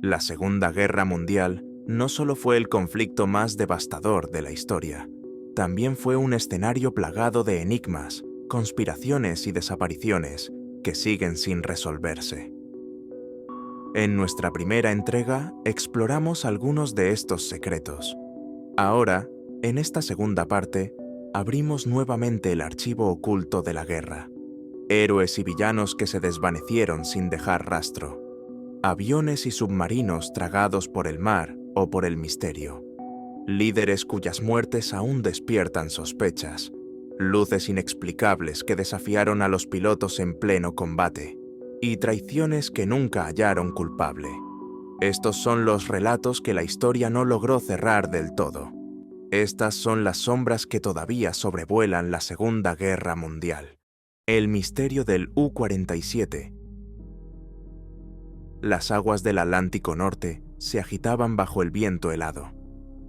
La Segunda Guerra Mundial no solo fue el conflicto más devastador de la historia, también fue un escenario plagado de enigmas, conspiraciones y desapariciones que siguen sin resolverse. En nuestra primera entrega exploramos algunos de estos secretos. Ahora, en esta segunda parte, abrimos nuevamente el archivo oculto de la guerra. Héroes y villanos que se desvanecieron sin dejar rastro. Aviones y submarinos tragados por el mar o por el misterio. Líderes cuyas muertes aún despiertan sospechas. Luces inexplicables que desafiaron a los pilotos en pleno combate. Y traiciones que nunca hallaron culpable. Estos son los relatos que la historia no logró cerrar del todo. Estas son las sombras que todavía sobrevuelan la Segunda Guerra Mundial. El misterio del U-47. Las aguas del Atlántico Norte se agitaban bajo el viento helado.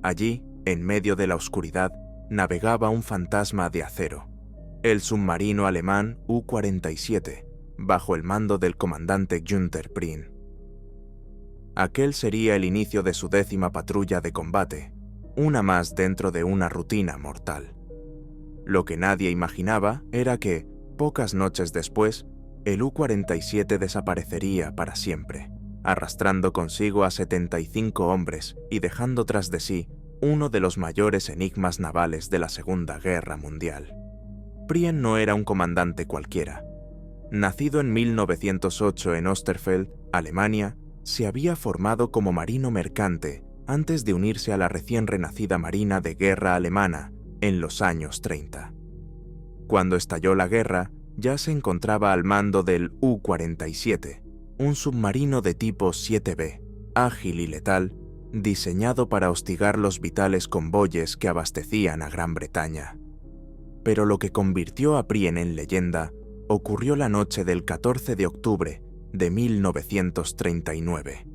Allí, en medio de la oscuridad, navegaba un fantasma de acero. El submarino alemán U-47, bajo el mando del comandante Günther Prien. Aquel sería el inicio de su 10ª patrulla de combate, una más dentro de una rutina mortal. Lo que nadie imaginaba era que, pocas noches después, el U-47 desaparecería para siempre, arrastrando consigo a 75 hombres y dejando tras de sí uno de los mayores enigmas navales de la Segunda Guerra Mundial. Prien no era un comandante cualquiera. Nacido en 1908 en Osterfeld, Alemania, se había formado como marino mercante antes de unirse a la recién renacida Marina de Guerra alemana en los años 30. Cuando estalló la guerra, ya se encontraba al mando del U-47, un submarino de tipo 7B, ágil y letal, diseñado para hostigar los vitales convoyes que abastecían a Gran Bretaña. Pero lo que convirtió a Prien en leyenda ocurrió la noche del 14 de octubre de 1939.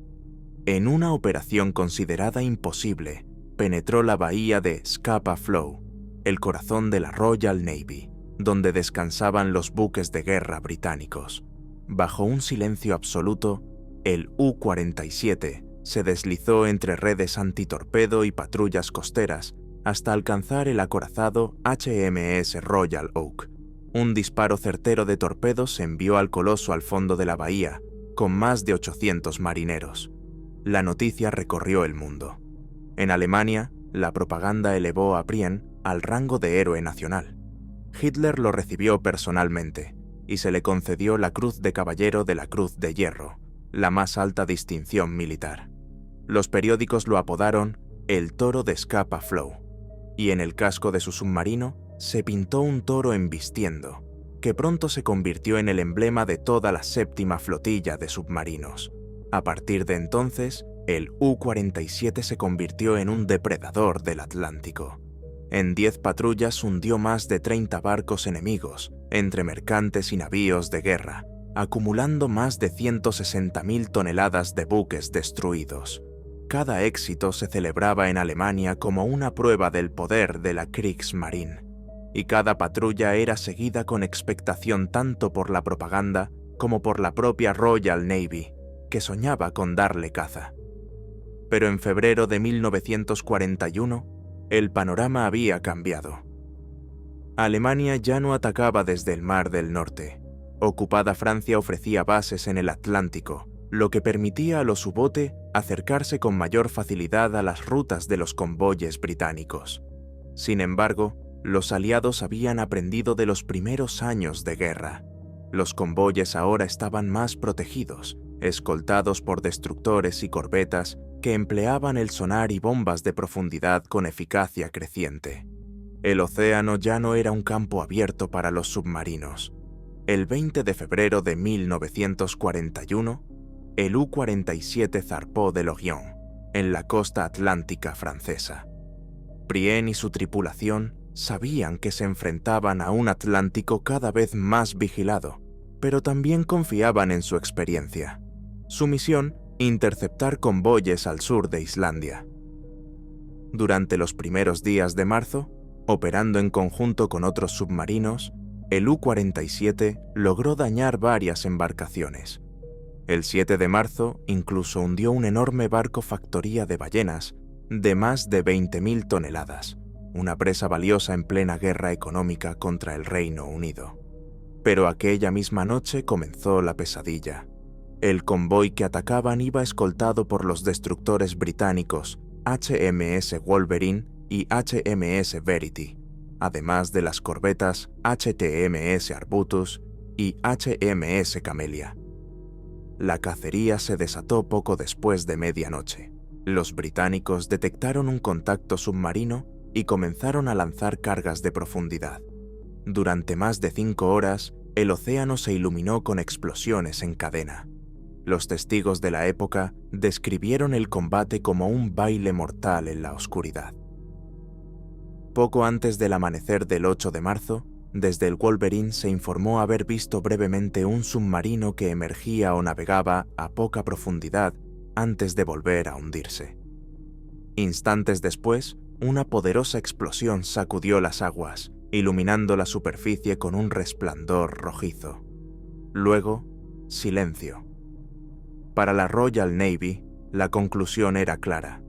En una operación considerada imposible, penetró la bahía de Scapa Flow, el corazón de la Royal Navy, donde descansaban los buques de guerra británicos. Bajo un silencio absoluto, el U-47 se deslizó entre redes antitorpedo y patrullas costeras hasta alcanzar el acorazado HMS Royal Oak. Un disparo certero de torpedos envió al coloso al fondo de la bahía, con más de 800 marineros. La noticia recorrió el mundo. En Alemania, la propaganda elevó a Prien al rango de héroe nacional. Hitler lo recibió personalmente y se le concedió la Cruz de Caballero de la Cruz de Hierro, la más alta distinción militar. Los periódicos lo apodaron el Toro de Scapa Flow, y en el casco de su submarino se pintó un toro embistiendo, que pronto se convirtió en el emblema de toda la 7ª flotilla de submarinos. A partir de entonces, el U-47 se convirtió en un depredador del Atlántico. En 10 patrullas hundió más de 30 barcos enemigos, entre mercantes y navíos de guerra, acumulando más de 160.000 toneladas de buques destruidos. Cada éxito se celebraba en Alemania como una prueba del poder de la Kriegsmarine, y cada patrulla era seguida con expectación tanto por la propaganda como por la propia Royal Navy, que soñaba con darle caza. Pero en febrero de 1941, el panorama había cambiado. Alemania ya no atacaba desde el Mar del Norte. Ocupada Francia ofrecía bases en el Atlántico, lo que permitía a los U-bote acercarse con mayor facilidad a las rutas de los convoyes británicos. Sin embargo, los aliados habían aprendido de los primeros años de guerra. Los convoyes ahora estaban más protegidos, escoltados por destructores y corbetas que empleaban el sonar y bombas de profundidad con eficacia creciente. El océano ya no era un campo abierto para los submarinos. El 20 de febrero de 1941, el U-47 zarpó de Lorient, en la costa atlántica francesa. Prien y su tripulación sabían que se enfrentaban a un Atlántico cada vez más vigilado, pero también confiaban en su experiencia. Su misión, interceptar convoyes al sur de Islandia. Durante los primeros días de marzo, operando en conjunto con otros submarinos, el U-47 logró dañar varias embarcaciones. El 7 de marzo incluso hundió un enorme barco factoría de ballenas de más de 20.000 toneladas, una presa valiosa en plena guerra económica contra el Reino Unido. Pero aquella misma noche comenzó la pesadilla. El convoy que atacaban iba escoltado por los destructores británicos HMS Wolverine y HMS Verity, además de las corbetas HTMS Arbutus y HMS Camellia. La cacería se desató poco después de medianoche. Los británicos detectaron un contacto submarino y comenzaron a lanzar cargas de profundidad. Durante más de 5 horas, el océano se iluminó con explosiones en cadena. Los testigos de la época describieron el combate como un baile mortal en la oscuridad. Poco antes del amanecer del 8 de marzo, desde el Wolverine se informó haber visto brevemente un submarino que emergía o navegaba a poca profundidad antes de volver a hundirse. Instantes después, una poderosa explosión sacudió las aguas, iluminando la superficie con un resplandor rojizo. Luego, silencio. Para la Royal Navy, la conclusión era clara.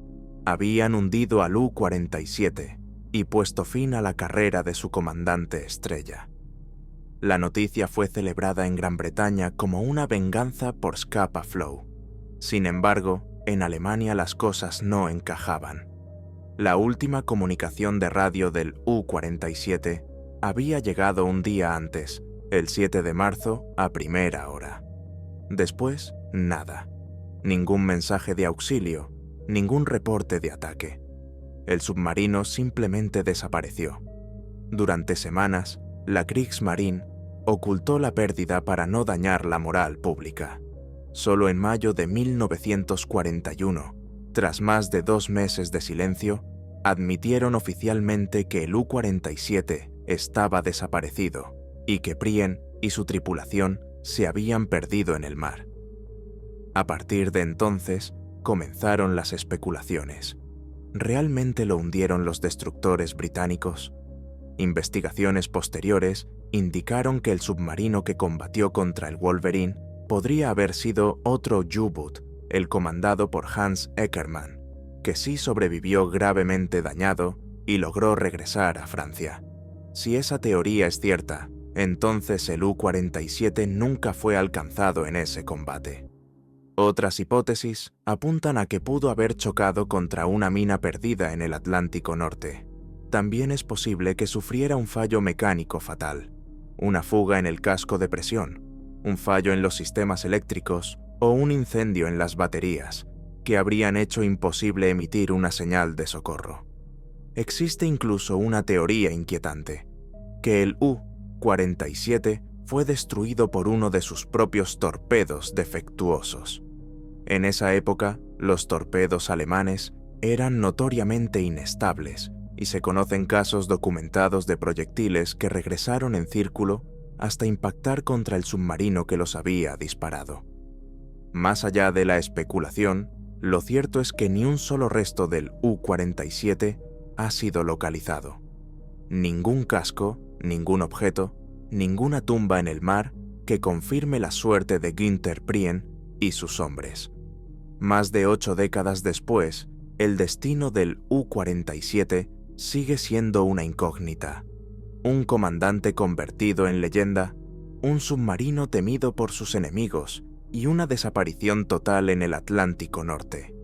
Habían hundido al U-47 y puesto fin a la carrera de su comandante estrella. La noticia fue celebrada en Gran Bretaña como una venganza por Scapa Flow. Sin embargo, en Alemania las cosas no encajaban. La última comunicación de radio del U-47 había llegado un día antes, el 7 de marzo, a primera hora. Después, nada. Ningún mensaje de auxilio, ningún reporte de ataque. El submarino simplemente desapareció. Durante semanas, la Kriegsmarine ocultó la pérdida para no dañar la moral pública. Solo en mayo de 1941, tras más de 2 meses de silencio, admitieron oficialmente que el U-47 estaba desaparecido y que Prien y su tripulación se habían perdido en el mar. A partir de entonces, comenzaron las especulaciones. ¿Realmente lo hundieron los destructores británicos? Investigaciones posteriores indicaron que el submarino que combatió contra el Wolverine podría haber sido otro U-Boot, el comandado por Hans Eckermann, que sí sobrevivió gravemente dañado y logró regresar a Francia. Si esa teoría es cierta, entonces el U-47 nunca fue alcanzado en ese combate. Otras hipótesis apuntan a que pudo haber chocado contra una mina perdida en el Atlántico Norte. También es posible que sufriera un fallo mecánico fatal, una fuga en el casco de presión, un fallo en los sistemas eléctricos o un incendio en las baterías, que habrían hecho imposible emitir una señal de socorro. Existe incluso una teoría inquietante, que el U-47 fue destruido por uno de sus propios torpedos defectuosos. En esa época, los torpedos alemanes eran notoriamente inestables y se conocen casos documentados de proyectiles que regresaron en círculo hasta impactar contra el submarino que los había disparado. Más allá de la especulación, lo cierto es que ni un solo resto del U-47 ha sido localizado. Ningún casco, ningún objeto, ninguna tumba en el mar que confirme la suerte de Günther Prien y sus hombres. Más de 8 décadas después, el destino del U-47 sigue siendo una incógnita. Un comandante convertido en leyenda, un submarino temido por sus enemigos y una desaparición total en el Atlántico Norte.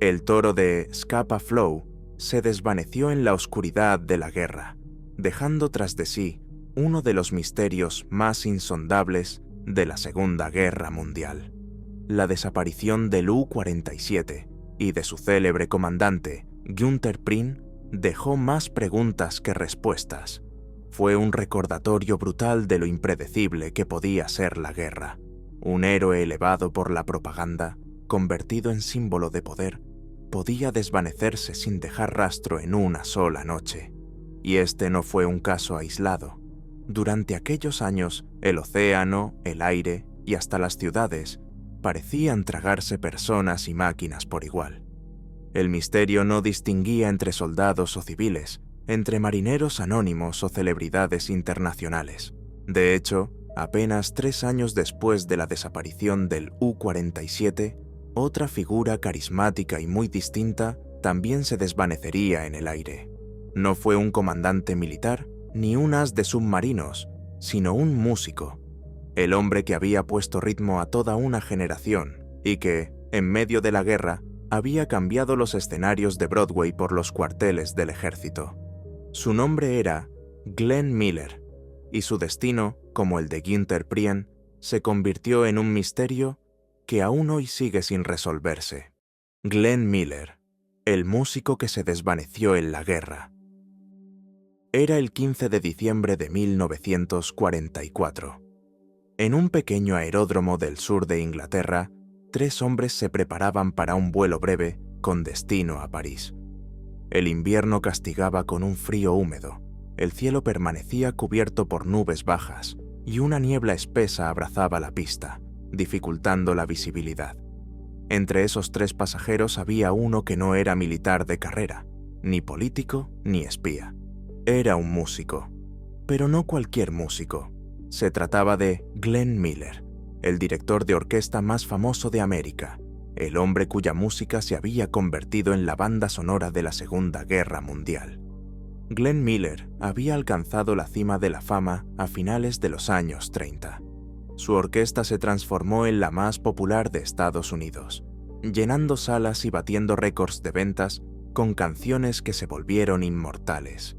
El toro de Scapa Flow se desvaneció en la oscuridad de la guerra, dejando tras de sí uno de los misterios más insondables de la Segunda Guerra Mundial. La desaparición del U-47 y de su célebre comandante, Günther Prien, dejó más preguntas que respuestas. Fue un recordatorio brutal de lo impredecible que podía ser la guerra. Un héroe elevado por la propaganda, convertido en símbolo de poder, podía desvanecerse sin dejar rastro en una sola noche. Y este no fue un caso aislado. Durante aquellos años, el océano, el aire y hasta las ciudades parecían tragarse personas y máquinas por igual. El misterio no distinguía entre soldados o civiles, entre marineros anónimos o celebridades internacionales. De hecho, Apenas 3 años después de la desaparición del U-47, otra figura carismática y muy distinta también se desvanecería en el aire. No fue un comandante militar ni un as de submarinos, sino un músico, el hombre que había puesto ritmo a toda una generación y que, en medio de la guerra, había cambiado los escenarios de Broadway por los cuarteles del ejército. Su nombre era Glenn Miller, y su destino, como el de Günther Prien, se convirtió en un misterio que aún hoy sigue sin resolverse. Glenn Miller, el músico que se desvaneció en la guerra. Era el 15 de diciembre de 1944. En un pequeño aeródromo del sur de Inglaterra, 3 hombres se preparaban para un vuelo breve con destino a París. El invierno castigaba con un frío húmedo, el cielo permanecía cubierto por nubes bajas y una niebla espesa abrazaba la pista, dificultando la visibilidad. Entre esos 3 pasajeros había uno que no era militar de carrera, ni político ni espía. Era un músico, pero no cualquier músico. Se trataba de Glenn Miller, el director de orquesta más famoso de América, el hombre cuya música se había convertido en la banda sonora de la Segunda Guerra Mundial. Glenn Miller había alcanzado la cima de la fama a finales de los años 30. Su orquesta se transformó en la más popular de Estados Unidos, llenando salas y batiendo récords de ventas con canciones que se volvieron inmortales.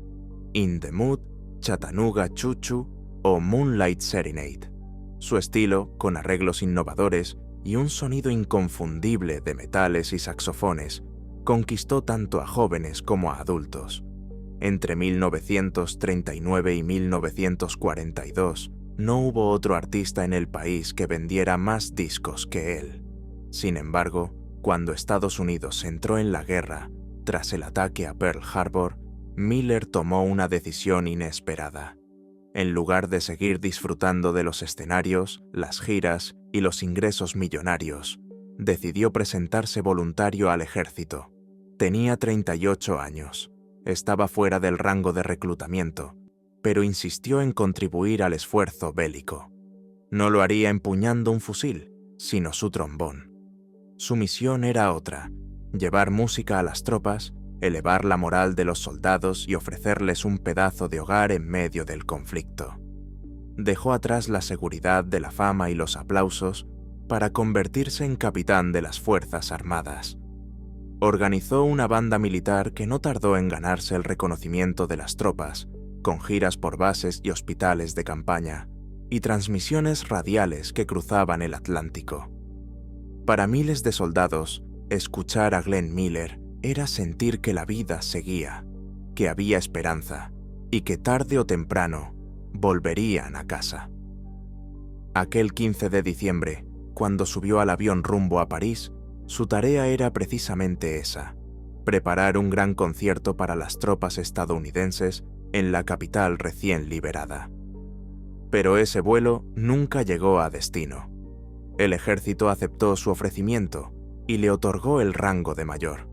In the Mood, Chattanooga Choo Choo o Moonlight Serenade. Su estilo, con arreglos innovadores y un sonido inconfundible de metales y saxofones, conquistó tanto a jóvenes como a adultos. Entre 1939 y 1942, no hubo otro artista en el país que vendiera más discos que él. Sin embargo, cuando Estados Unidos entró en la guerra, tras el ataque a Pearl Harbor, Miller tomó una decisión inesperada. En lugar de seguir disfrutando de los escenarios, las giras y los ingresos millonarios, decidió presentarse voluntario al ejército. Tenía 38 años, estaba fuera del rango de reclutamiento, pero insistió en contribuir al esfuerzo bélico. No lo haría empuñando un fusil, sino su trombón. Su misión era otra: llevar música a las tropas, elevar la moral de los soldados y ofrecerles un pedazo de hogar en medio del conflicto. Dejó atrás la seguridad de la fama y los aplausos para convertirse en capitán de las Fuerzas Armadas. Organizó una banda militar que no tardó en ganarse el reconocimiento de las tropas, con giras por bases y hospitales de campaña, y transmisiones radiales que cruzaban el Atlántico. Para miles de soldados, escuchar a Glenn Miller era sentir que la vida seguía, que había esperanza y que tarde o temprano volverían a casa. Aquel 15 de diciembre, cuando subió al avión rumbo a París, su tarea era precisamente esa: preparar un gran concierto para las tropas estadounidenses en la capital recién liberada. Pero ese vuelo nunca llegó a destino. El ejército aceptó su ofrecimiento y le otorgó el rango de mayor.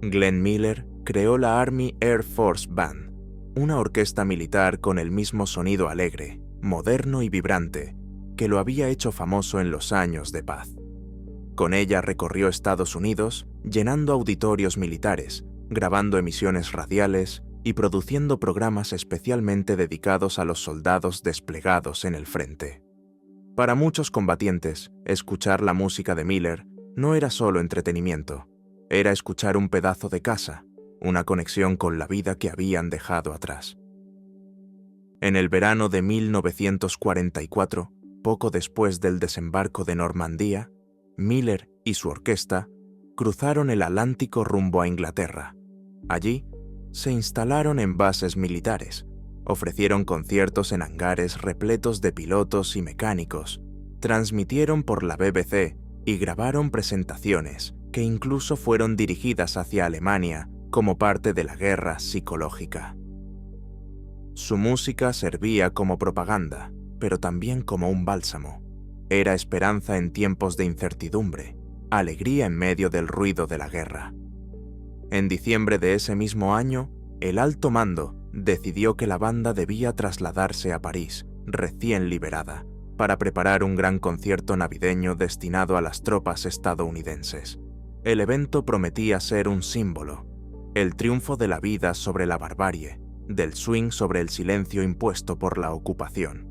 Glenn Miller creó la Army Air Force Band, una orquesta militar con el mismo sonido alegre, moderno y vibrante que lo había hecho famoso en los años de paz. Con ella recorrió Estados Unidos, llenando auditorios militares, grabando emisiones radiales y produciendo programas especialmente dedicados a los soldados desplegados en el frente. Para muchos combatientes, escuchar la música de Miller no era solo entretenimiento. Era escuchar un pedazo de casa, una conexión con la vida que habían dejado atrás. En el verano de 1944, poco después del desembarco de Normandía, Miller y su orquesta cruzaron el Atlántico rumbo a Inglaterra. Allí, se instalaron en bases militares, ofrecieron conciertos en hangares repletos de pilotos y mecánicos, transmitieron por la BBC y grabaron presentaciones que incluso fueron dirigidas hacia Alemania como parte de la guerra psicológica. Su música servía como propaganda, pero también como un bálsamo. Era esperanza en tiempos de incertidumbre, alegría en medio del ruido de la guerra. En diciembre de ese mismo año, el alto mando decidió que la banda debía trasladarse a París recién liberada, para preparar un gran concierto navideño destinado a las tropas estadounidenses. El evento prometía ser un símbolo, el triunfo de la vida sobre la barbarie, del swing sobre el silencio impuesto por la ocupación.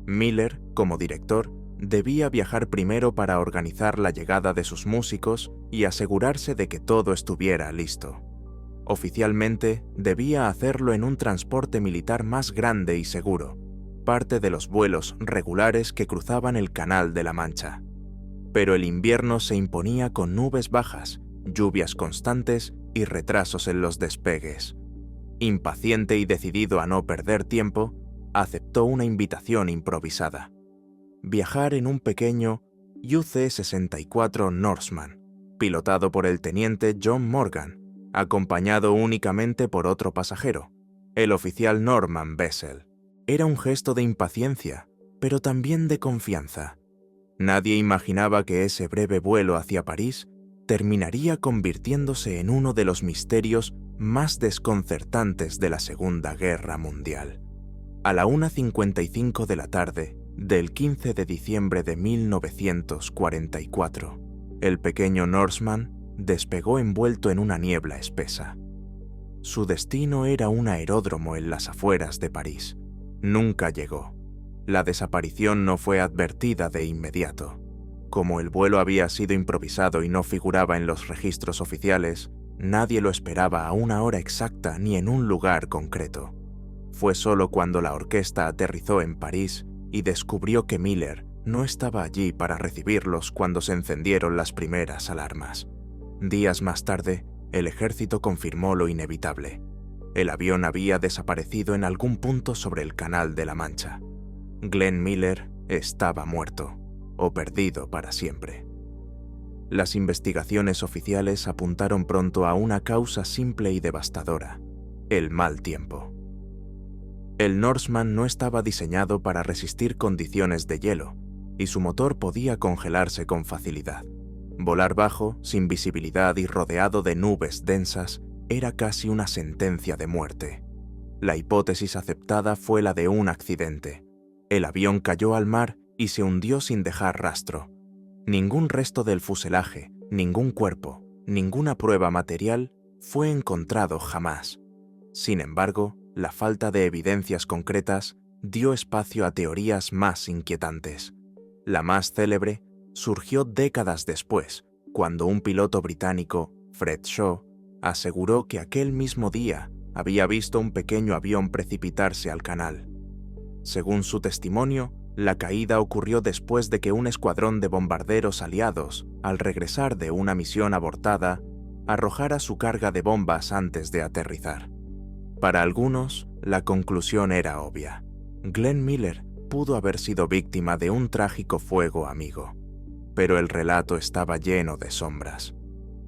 Miller, como director, debía viajar primero para organizar la llegada de sus músicos y asegurarse de que todo estuviera listo. Oficialmente, debía hacerlo en un transporte militar más grande y seguro, parte de los vuelos regulares que cruzaban el Canal de la Mancha. Pero el invierno se imponía con nubes bajas, lluvias constantes y retrasos en los despegues. Impaciente y decidido a no perder tiempo, aceptó una invitación improvisada: viajar en un pequeño UC-64 Norseman, pilotado por el teniente John Morgan, acompañado únicamente por otro pasajero, el oficial Norman Bessel. Era un gesto de impaciencia, pero también de confianza. Nadie imaginaba que ese breve vuelo hacia París terminaría convirtiéndose en uno de los misterios más desconcertantes de la Segunda Guerra Mundial. A la 1:55 de la tarde del 15 de diciembre de 1944, el pequeño Norseman despegó envuelto en una niebla espesa. Su destino era un aeródromo en las afueras de París. Nunca llegó. La desaparición no fue advertida de inmediato. Como el vuelo había sido improvisado y no figuraba en los registros oficiales, nadie lo esperaba a una hora exacta ni en un lugar concreto. Fue solo cuando la orquesta aterrizó en París y descubrió que Miller no estaba allí para recibirlos cuando se encendieron las primeras alarmas. Días más tarde, el ejército confirmó lo inevitable. El avión había desaparecido en algún punto sobre el Canal de la Mancha. Glenn Miller estaba muerto, o perdido para siempre. Las investigaciones oficiales apuntaron pronto a una causa simple y devastadora: el mal tiempo. El Norseman no estaba diseñado para resistir condiciones de hielo, y su motor podía congelarse con facilidad. Volar bajo, sin visibilidad y rodeado de nubes densas, era casi una sentencia de muerte. La hipótesis aceptada fue la de un accidente. El avión cayó al mar y se hundió sin dejar rastro. Ningún resto del fuselaje, ningún cuerpo, ninguna prueba material fue encontrado jamás. Sin embargo, la falta de evidencias concretas dio espacio a teorías más inquietantes. La más célebre surgió décadas después, cuando un piloto británico, Fred Shaw, aseguró que aquel mismo día había visto un pequeño avión precipitarse al canal. Según su testimonio, la caída ocurrió después de que un escuadrón de bombarderos aliados, al regresar de una misión abortada, arrojara su carga de bombas antes de aterrizar. Para algunos, la conclusión era obvia. Glenn Miller pudo haber sido víctima de un trágico fuego amigo, pero el relato estaba lleno de sombras.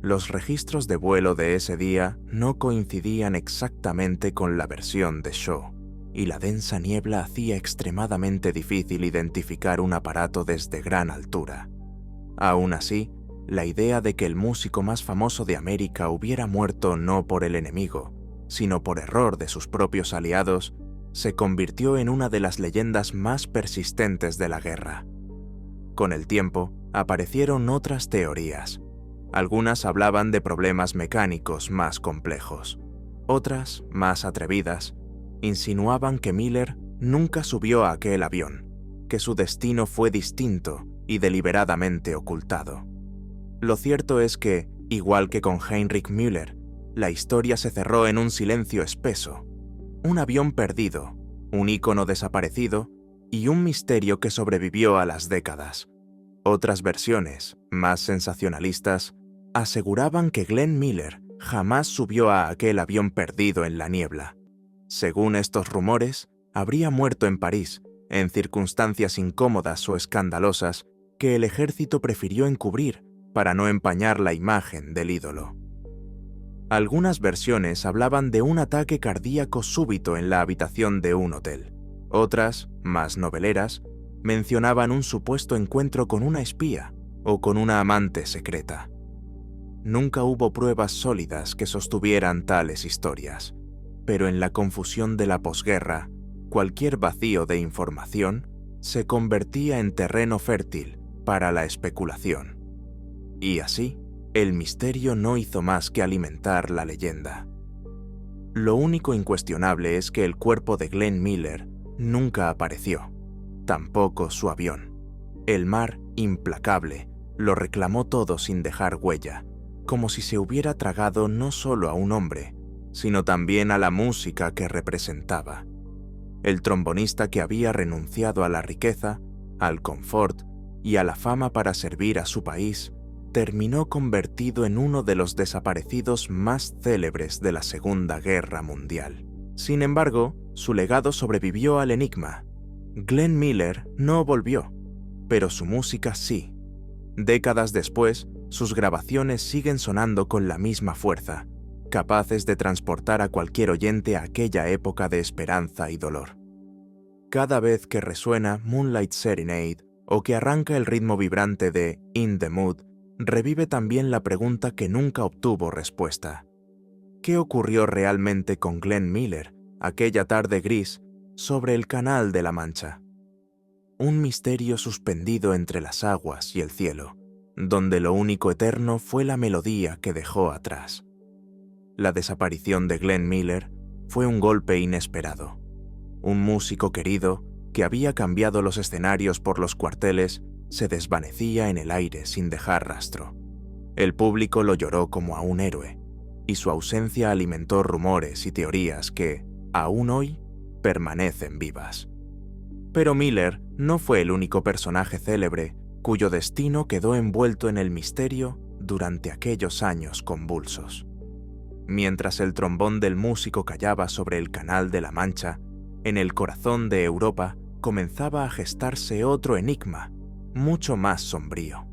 Los registros de vuelo de ese día no coincidían exactamente con la versión de Shaw, y la densa niebla hacía extremadamente difícil identificar un aparato desde gran altura. Aún así, la idea de que el músico más famoso de América hubiera muerto no por el enemigo, sino por error de sus propios aliados, se convirtió en una de las leyendas más persistentes de la guerra. Con el tiempo, aparecieron otras teorías. Algunas hablaban de problemas mecánicos más complejos. Otras, más atrevidas, insinuaban que Miller nunca subió a aquel avión, que su destino fue distinto y deliberadamente ocultado. Lo cierto es que, igual que con Heinrich Müller, la historia se cerró en un silencio espeso. Un avión perdido, un ícono desaparecido y un misterio que sobrevivió a las décadas. Otras versiones, más sensacionalistas, aseguraban que Glenn Miller jamás subió a aquel avión perdido en la niebla. Según estos rumores, habría muerto en París, en circunstancias incómodas o escandalosas que el ejército prefirió encubrir para no empañar la imagen del ídolo. Algunas versiones hablaban de un ataque cardíaco súbito en la habitación de un hotel. Otras, más noveleras, mencionaban un supuesto encuentro con una espía o con una amante secreta. Nunca hubo pruebas sólidas que sostuvieran tales historias, pero en la confusión de la posguerra, cualquier vacío de información se convertía en terreno fértil para la especulación. Y así, el misterio no hizo más que alimentar la leyenda. Lo único incuestionable es que el cuerpo de Glenn Miller nunca apareció, tampoco su avión. El mar, implacable, lo reclamó todo sin dejar huella, como si se hubiera tragado no solo a un hombre, sino también a la música que representaba. El trombonista que había renunciado a la riqueza, al confort y a la fama para servir a su país, terminó convertido en uno de los desaparecidos más célebres de la Segunda Guerra Mundial. Sin embargo, su legado sobrevivió al enigma. Glenn Miller no volvió, pero su música sí. Décadas después, sus grabaciones siguen sonando con la misma fuerza, capaces de transportar a cualquier oyente a aquella época de esperanza y dolor. Cada vez que resuena Moonlight Serenade o que arranca el ritmo vibrante de In the Mood, revive también la pregunta que nunca obtuvo respuesta. ¿Qué ocurrió realmente con Glenn Miller aquella tarde gris sobre el Canal de la Mancha? Un misterio suspendido entre las aguas y el cielo, donde lo único eterno fue la melodía que dejó atrás. La desaparición de Glenn Miller fue un golpe inesperado. Un músico querido, que había cambiado los escenarios por los cuarteles, se desvanecía en el aire sin dejar rastro. El público lo lloró como a un héroe, y su ausencia alimentó rumores y teorías que, aún hoy, permanecen vivas. Pero Miller no fue el único personaje célebre cuyo destino quedó envuelto en el misterio durante aquellos años convulsos. Mientras el trombón del músico callaba sobre el Canal de la Mancha, en el corazón de Europa comenzaba a gestarse otro enigma, mucho más sombrío.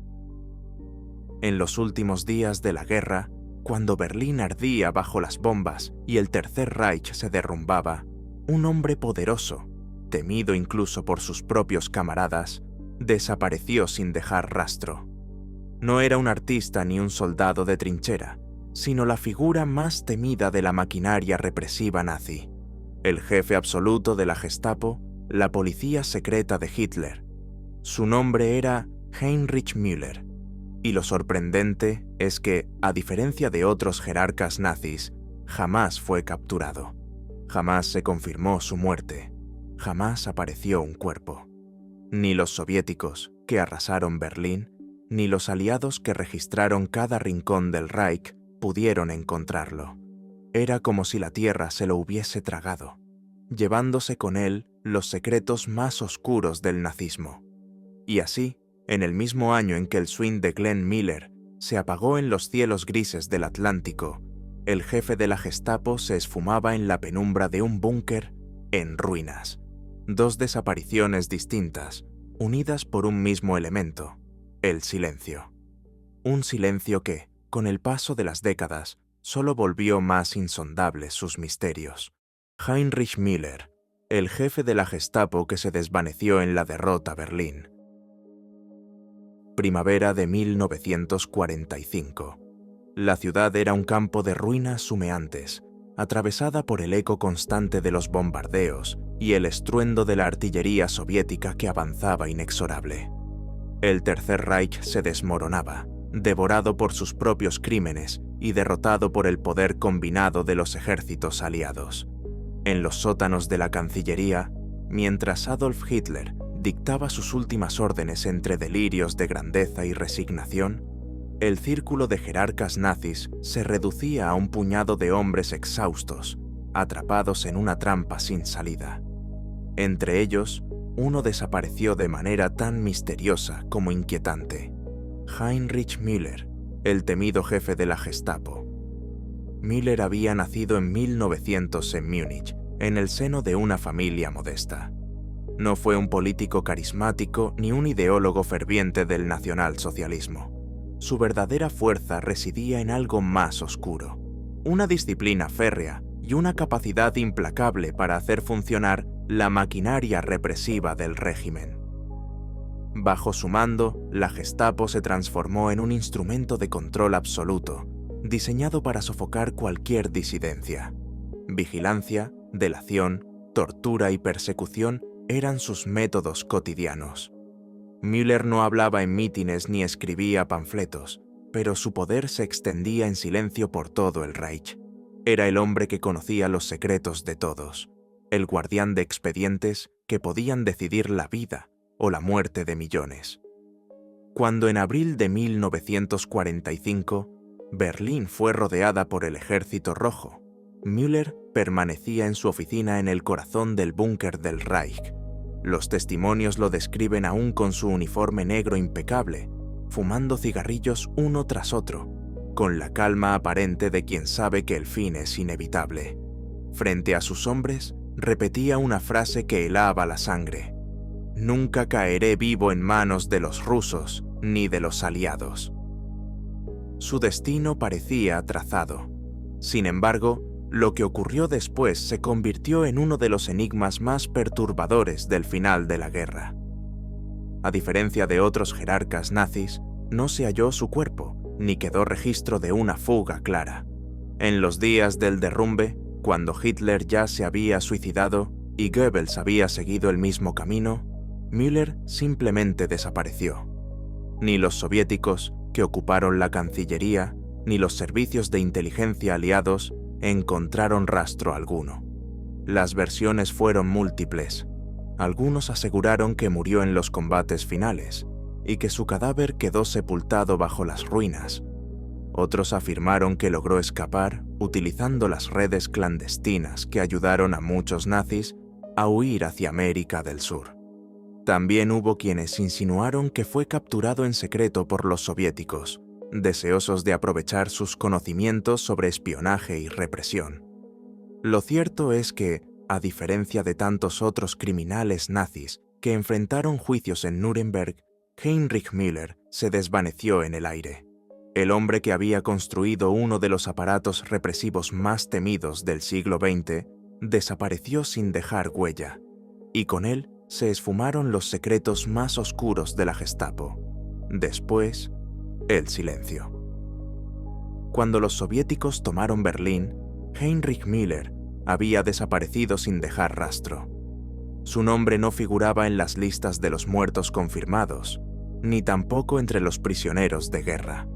En los últimos días de la guerra, cuando Berlín ardía bajo las bombas y el Tercer Reich se derrumbaba, un hombre poderoso, temido incluso por sus propios camaradas, desapareció sin dejar rastro. No era un artista ni un soldado de trinchera, sino la figura más temida de la maquinaria represiva nazi, el jefe absoluto de la Gestapo, la policía secreta de Hitler. Su nombre era Heinrich Müller, y lo sorprendente es que, a diferencia de otros jerarcas nazis, jamás fue capturado. Jamás se confirmó su muerte. Jamás apareció un cuerpo. Ni los soviéticos, que arrasaron Berlín, ni los aliados que registraron cada rincón del Reich pudieron encontrarlo. Era como si la tierra se lo hubiese tragado, llevándose con él los secretos más oscuros del nazismo. Y así, en el mismo año en que el swing de Glenn Miller se apagó en los cielos grises del Atlántico, el jefe de la Gestapo se esfumaba en la penumbra de un búnker en ruinas. Dos desapariciones distintas, unidas por un mismo elemento, el silencio. Un silencio que, con el paso de las décadas, solo volvió más insondables sus misterios. Heinrich Müller, el jefe de la Gestapo que se desvaneció en la derrota Berlín. Primavera de 1945. La ciudad era un campo de ruinas humeantes, atravesada por el eco constante de los bombardeos y el estruendo de la artillería soviética que avanzaba inexorable. El Tercer Reich se desmoronaba, devorado por sus propios crímenes y derrotado por el poder combinado de los ejércitos aliados. En los sótanos de la Cancillería, mientras Adolf Hitler dictaba sus últimas órdenes entre delirios de grandeza y resignación, el círculo de jerarcas nazis se reducía a un puñado de hombres exhaustos, atrapados en una trampa sin salida. Entre ellos, uno desapareció de manera tan misteriosa como inquietante: Heinrich Müller, el temido jefe de la Gestapo. Müller había nacido en 1900 en Múnich, en el seno de una familia modesta. No fue un político carismático ni un ideólogo ferviente del nacionalsocialismo. Su verdadera fuerza residía en algo más oscuro, una disciplina férrea y una capacidad implacable para hacer funcionar la maquinaria represiva del régimen. Bajo su mando, la Gestapo se transformó en un instrumento de control absoluto, diseñado para sofocar cualquier disidencia. Vigilancia, delación, tortura y persecución eran sus métodos cotidianos. Müller no hablaba en mítines ni escribía panfletos, pero su poder se extendía en silencio por todo el Reich. Era el hombre que conocía los secretos de todos, el guardián de expedientes que podían decidir la vida o la muerte de millones. Cuando en abril de 1945 Berlín fue rodeada por el Ejército Rojo, Müller permanecía en su oficina en el corazón del búnker del Reich. Los testimonios lo describen aún con su uniforme negro impecable, fumando cigarrillos uno tras otro, con la calma aparente de quien sabe que el fin es inevitable. Frente a sus hombres, repetía una frase que helaba la sangre: «Nunca caeré vivo en manos de los rusos ni de los aliados». Su destino parecía trazado. Sin embargo, lo que ocurrió después se convirtió en uno de los enigmas más perturbadores del final de la guerra. A diferencia de otros jerarcas nazis, no se halló su cuerpo, ni quedó registro de una fuga clara. En los días del derrumbe, cuando Hitler ya se había suicidado y Goebbels había seguido el mismo camino, Müller simplemente desapareció. Ni los soviéticos, que ocuparon la Cancillería, ni los servicios de inteligencia aliados encontraron rastro alguno. Las versiones fueron múltiples. Algunos aseguraron que murió en los combates finales y que su cadáver quedó sepultado bajo las ruinas. Otros afirmaron que logró escapar utilizando las redes clandestinas que ayudaron a muchos nazis a huir hacia América del Sur. También hubo quienes insinuaron que fue capturado en secreto por los soviéticos, deseosos de aprovechar sus conocimientos sobre espionaje y represión. Lo cierto es que, a diferencia de tantos otros criminales nazis que enfrentaron juicios en Nuremberg, Heinrich Müller se desvaneció en el aire. El hombre que había construido uno de los aparatos represivos más temidos del siglo XX desapareció sin dejar huella, y con él se esfumaron los secretos más oscuros de la Gestapo. Después, el silencio. Cuando los soviéticos tomaron Berlín, Heinrich Müller había desaparecido sin dejar rastro. Su nombre no figuraba en las listas de los muertos confirmados, ni tampoco entre los prisioneros de guerra.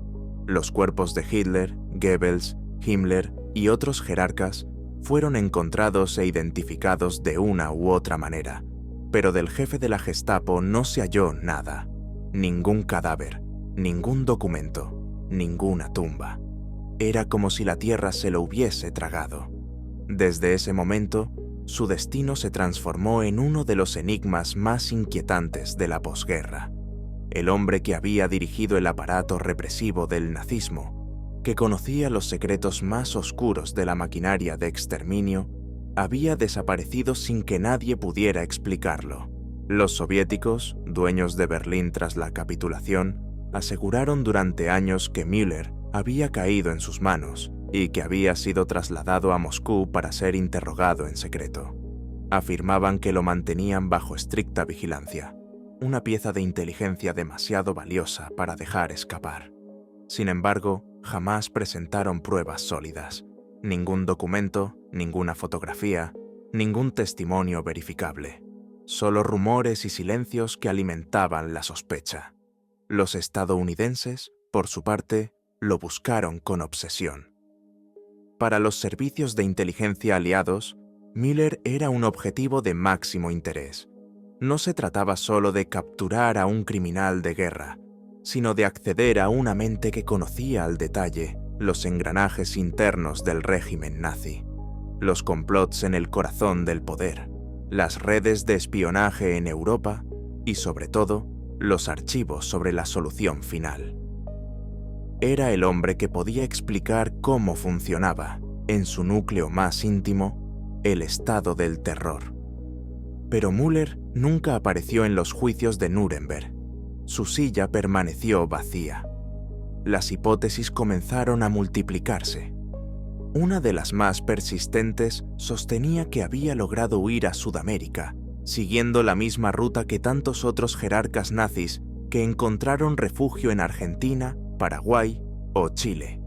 Los cuerpos de Hitler, Goebbels, Himmler y otros jerarcas fueron encontrados e identificados de una u otra manera, pero del jefe de la Gestapo no se halló nada, ningún cadáver, ningún documento, ninguna tumba. Era como si la tierra se lo hubiese tragado. Desde ese momento, su destino se transformó en uno de los enigmas más inquietantes de la posguerra. El hombre que había dirigido el aparato represivo del nazismo, que conocía los secretos más oscuros de la maquinaria de exterminio, había desaparecido sin que nadie pudiera explicarlo. Los soviéticos, dueños de Berlín tras la capitulación, aseguraron durante años que Müller había caído en sus manos y que había sido trasladado a Moscú para ser interrogado en secreto. Afirmaban que lo mantenían bajo estricta vigilancia, una pieza de inteligencia demasiado valiosa para dejar escapar. Sin embargo, jamás presentaron pruebas sólidas, ningún documento, ninguna fotografía, ningún testimonio verificable, solo rumores y silencios que alimentaban la sospecha. Los estadounidenses, por su parte, lo buscaron con obsesión. Para los servicios de inteligencia aliados, Müller era un objetivo de máximo interés. No se trataba solo de capturar a un criminal de guerra, sino de acceder a una mente que conocía al detalle los engranajes internos del régimen nazi, los complots en el corazón del poder, las redes de espionaje en Europa y, sobre todo, los archivos sobre la solución final. Era el hombre que podía explicar cómo funcionaba, en su núcleo más íntimo, el estado del terror. Pero Müller nunca apareció en los juicios de Nuremberg. Su silla permaneció vacía. Las hipótesis comenzaron a multiplicarse. Una de las más persistentes sostenía que había logrado huir a Sudamérica, siguiendo la misma ruta que tantos otros jerarcas nazis que encontraron refugio en Argentina, Paraguay o Chile.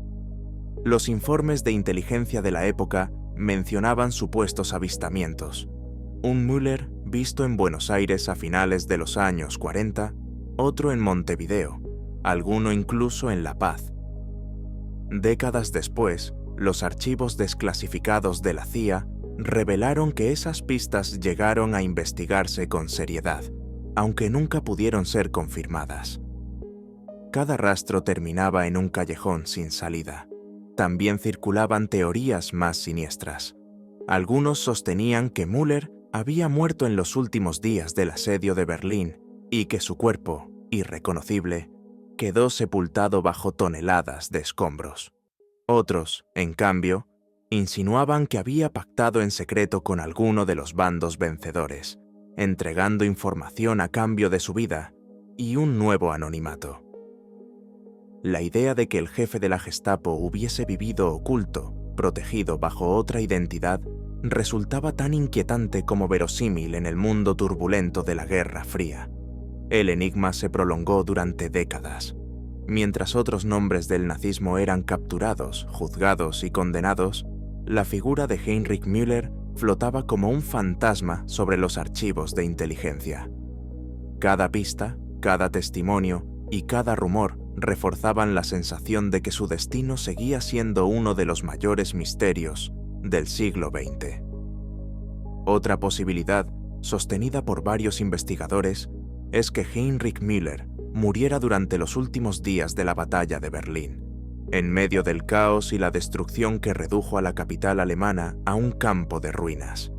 Los informes de inteligencia de la época mencionaban supuestos avistamientos, un Müller visto en Buenos Aires a finales de los años 40, otro en Montevideo, alguno incluso en La Paz. Décadas después, los archivos desclasificados de la CIA revelaron que esas pistas llegaron a investigarse con seriedad, aunque nunca pudieron ser confirmadas. Cada rastro terminaba en un callejón sin salida. También circulaban teorías más siniestras. Algunos sostenían que Müller había muerto en los últimos días del asedio de Berlín y que su cuerpo, irreconocible, quedó sepultado bajo toneladas de escombros. Otros, en cambio, insinuaban que había pactado en secreto con alguno de los bandos vencedores, entregando información a cambio de su vida y un nuevo anonimato. La idea de que el jefe de la Gestapo hubiese vivido oculto, protegido bajo otra identidad, resultaba tan inquietante como verosímil en el mundo turbulento de la Guerra Fría. El enigma se prolongó durante décadas. Mientras otros nombres del nazismo eran capturados, juzgados y condenados, la figura de Heinrich Müller flotaba como un fantasma sobre los archivos de inteligencia. Cada pista, cada testimonio y cada rumor reforzaban la sensación de que su destino seguía siendo uno de los mayores misterios del siglo XX. Otra posibilidad, sostenida por varios investigadores, es que Heinrich Müller muriera durante los últimos días de la batalla de Berlín, en medio del caos y la destrucción que redujo a la capital alemana a un campo de ruinas.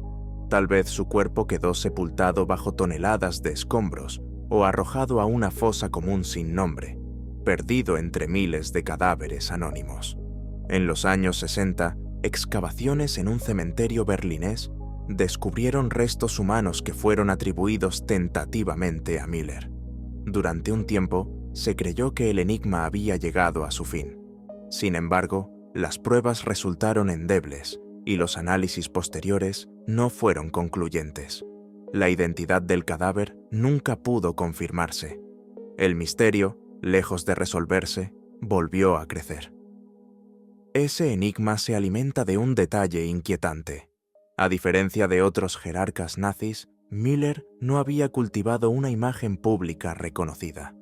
Tal vez su cuerpo quedó sepultado bajo toneladas de escombros o arrojado a una fosa común sin nombre, perdido entre miles de cadáveres anónimos. En los años 60, excavaciones en un cementerio berlinés descubrieron restos humanos que fueron atribuidos tentativamente a Müller. Durante un tiempo, se creyó que el enigma había llegado a su fin. Sin embargo, las pruebas resultaron endebles y los análisis posteriores no fueron concluyentes. La identidad del cadáver nunca pudo confirmarse. El misterio, lejos de resolverse, volvió a crecer. Ese enigma se alimenta de un detalle inquietante. A diferencia de otros jerarcas nazis, Müller no había cultivado una imagen pública reconocida.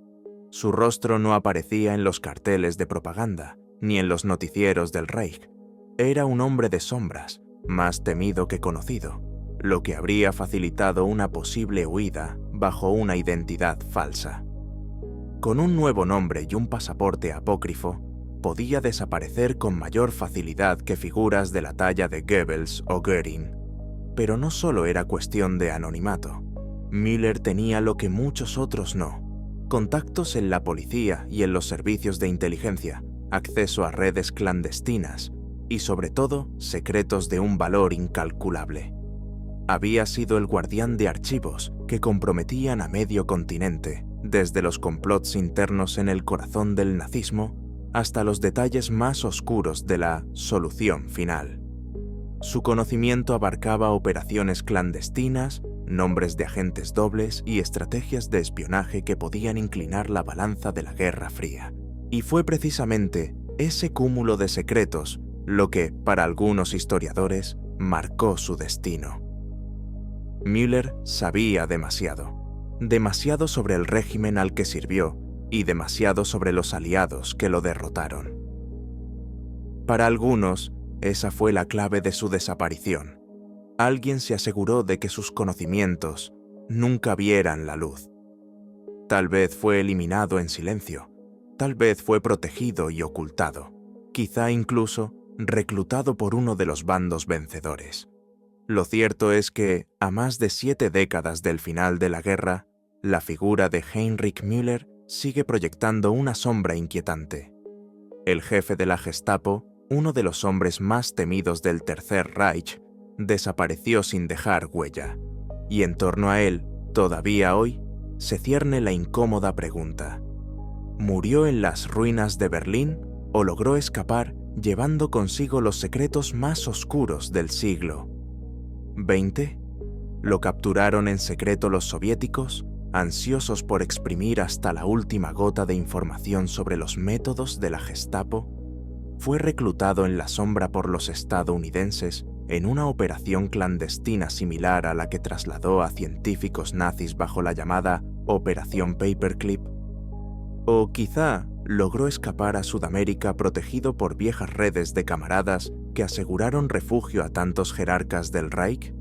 Su rostro no aparecía en los carteles de propaganda, ni en los noticieros del Reich. Era un hombre de sombras, más temido que conocido, lo que habría facilitado una posible huida bajo una identidad falsa. Con un nuevo nombre y un pasaporte apócrifo, podía desaparecer con mayor facilidad que figuras de la talla de Goebbels o Göring. Pero no solo era cuestión de anonimato. Müller tenía lo que muchos otros no: contactos en la policía y en los servicios de inteligencia, acceso a redes clandestinas y, sobre todo, secretos de un valor incalculable. Había sido el guardián de archivos que comprometían a medio continente, desde los complots internos en el corazón del nazismo hasta los detalles más oscuros de la solución final. Su conocimiento abarcaba operaciones clandestinas, nombres de agentes dobles y estrategias de espionaje que podían inclinar la balanza de la Guerra Fría. Y fue precisamente ese cúmulo de secretos lo que, para algunos historiadores, marcó su destino. Müller sabía demasiado sobre el régimen al que sirvió y demasiado sobre los aliados que lo derrotaron. Para algunos, esa fue la clave de su desaparición. Alguien se aseguró de que sus conocimientos nunca vieran la luz. Tal vez fue eliminado en silencio, tal vez fue protegido y ocultado, quizá incluso reclutado por uno de los bandos vencedores. Lo cierto es que, a más de 7 décadas del final de la guerra, la figura de Heinrich Müller sigue proyectando una sombra inquietante. El jefe de la Gestapo, uno de los hombres más temidos del Tercer Reich, desapareció sin dejar huella, y en torno a él, todavía hoy, se cierne la incómoda pregunta: ¿murió en las ruinas de Berlín o logró escapar llevando consigo los secretos más oscuros del siglo XX? ¿Lo capturaron en secreto los soviéticos, ansiosos por exprimir hasta la última gota de información sobre los métodos de la Gestapo? ¿Fue reclutado en la sombra por los estadounidenses en una operación clandestina similar a la que trasladó a científicos nazis bajo la llamada Operación Paperclip? ¿O quizá logró escapar a Sudamérica protegido por viejas redes de camaradas que aseguraron refugio a tantos jerarcas del Reich?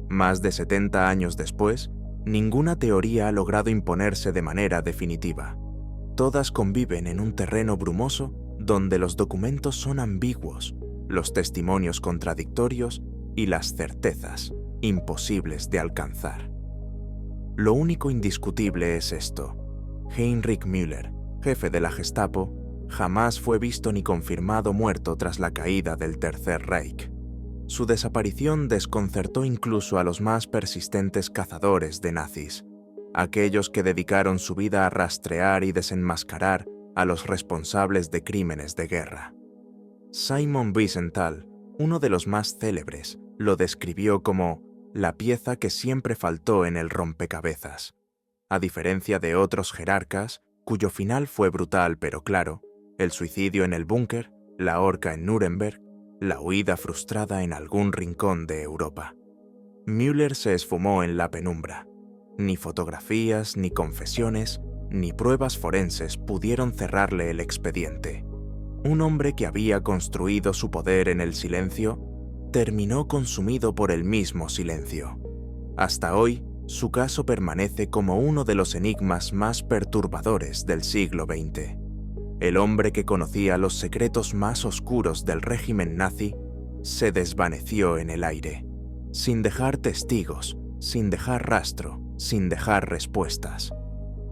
Más de 70 años después, ninguna teoría ha logrado imponerse de manera definitiva. Todas conviven en un terreno brumoso donde los documentos son ambiguos, los testimonios contradictorios y las certezas imposibles de alcanzar. Lo único indiscutible es esto: Heinrich Müller, jefe de la Gestapo, jamás fue visto ni confirmado muerto tras la caída del Tercer Reich. Su desaparición desconcertó incluso a los más persistentes cazadores de nazis, aquellos que dedicaron su vida a rastrear y desenmascarar a los responsables de crímenes de guerra. Simon Wiesenthal, uno de los más célebres, lo describió como la pieza que siempre faltó en el rompecabezas. A diferencia de otros jerarcas, cuyo final fue brutal pero claro, el suicidio en el búnker, la horca en Nuremberg, la huida frustrada en algún rincón de Europa. Müller se esfumó en la penumbra. Ni fotografías, ni confesiones, ni pruebas forenses pudieron cerrarle el expediente. Un hombre que había construido su poder en el silencio, terminó consumido por el mismo silencio. Hasta hoy, su caso permanece como uno de los enigmas más perturbadores del siglo XX. El hombre que conocía los secretos más oscuros del régimen nazi se desvaneció en el aire, sin dejar testigos, sin dejar rastro, sin dejar respuestas.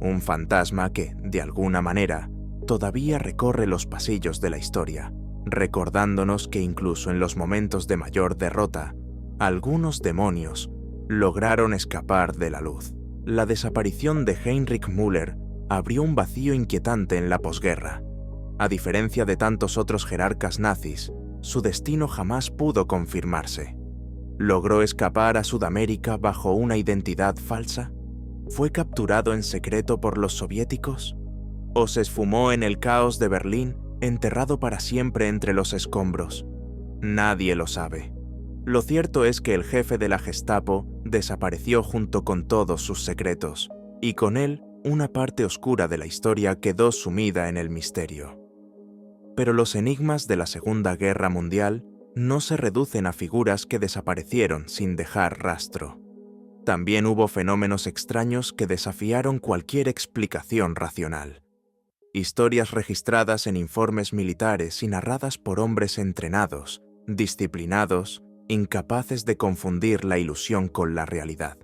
Un fantasma que, de alguna manera, todavía recorre los pasillos de la historia, recordándonos que incluso en los momentos de mayor derrota, algunos demonios lograron escapar de la luz. La desaparición de Heinrich Müller abrió un vacío inquietante en la posguerra. A diferencia de tantos otros jerarcas nazis, su destino jamás pudo confirmarse. ¿Logró escapar a Sudamérica bajo una identidad falsa? ¿Fue capturado en secreto por los soviéticos? ¿O se esfumó en el caos de Berlín, enterrado para siempre entre los escombros? Nadie lo sabe. Lo cierto es que el jefe de la Gestapo desapareció junto con todos sus secretos, y con él una parte oscura de la historia quedó sumida en el misterio. Pero los enigmas de la Segunda Guerra Mundial no se reducen a figuras que desaparecieron sin dejar rastro. También hubo fenómenos extraños que desafiaron cualquier explicación racional. Historias registradas en informes militares y narradas por hombres entrenados, disciplinados, incapaces de confundir la ilusión con la realidad.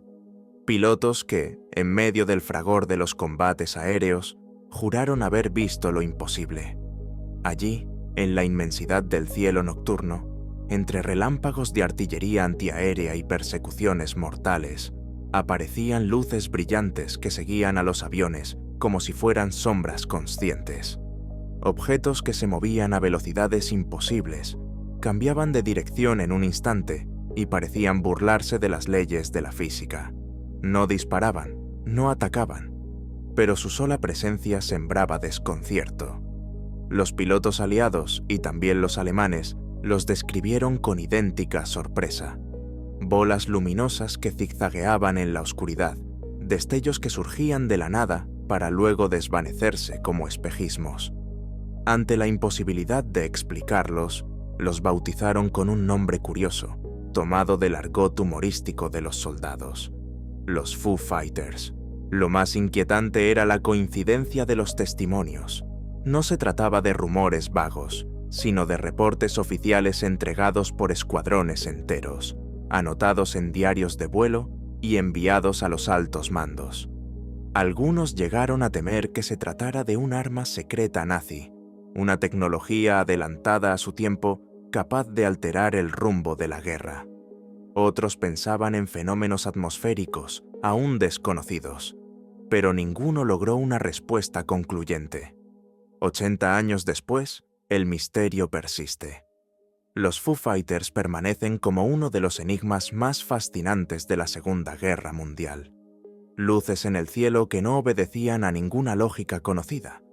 Pilotos que, en medio del fragor de los combates aéreos, juraron haber visto lo imposible. Allí, en la inmensidad del cielo nocturno, entre relámpagos de artillería antiaérea y persecuciones mortales, aparecían luces brillantes que seguían a los aviones como si fueran sombras conscientes. Objetos que se movían a velocidades imposibles, cambiaban de dirección en un instante y parecían burlarse de las leyes de la física. No disparaban, no atacaban, pero su sola presencia sembraba desconcierto. Los pilotos aliados y también los alemanes los describieron con idéntica sorpresa. Bolas luminosas que zigzagueaban en la oscuridad, destellos que surgían de la nada para luego desvanecerse como espejismos. Ante la imposibilidad de explicarlos, los bautizaron con un nombre curioso, tomado del argot humorístico de los soldados: los Foo Fighters. Lo más inquietante era la coincidencia de los testimonios. No se trataba de rumores vagos, sino de reportes oficiales entregados por escuadrones enteros, anotados en diarios de vuelo y enviados a los altos mandos. Algunos llegaron a temer que se tratara de un arma secreta nazi, una tecnología adelantada a su tiempo capaz de alterar el rumbo de la guerra. Otros pensaban en fenómenos atmosféricos aún desconocidos, pero ninguno logró una respuesta concluyente. 80 años después, el misterio persiste. Los Foo Fighters permanecen como uno de los enigmas más fascinantes de la Segunda Guerra Mundial. Luces en el cielo que no obedecían a ninguna lógica conocida.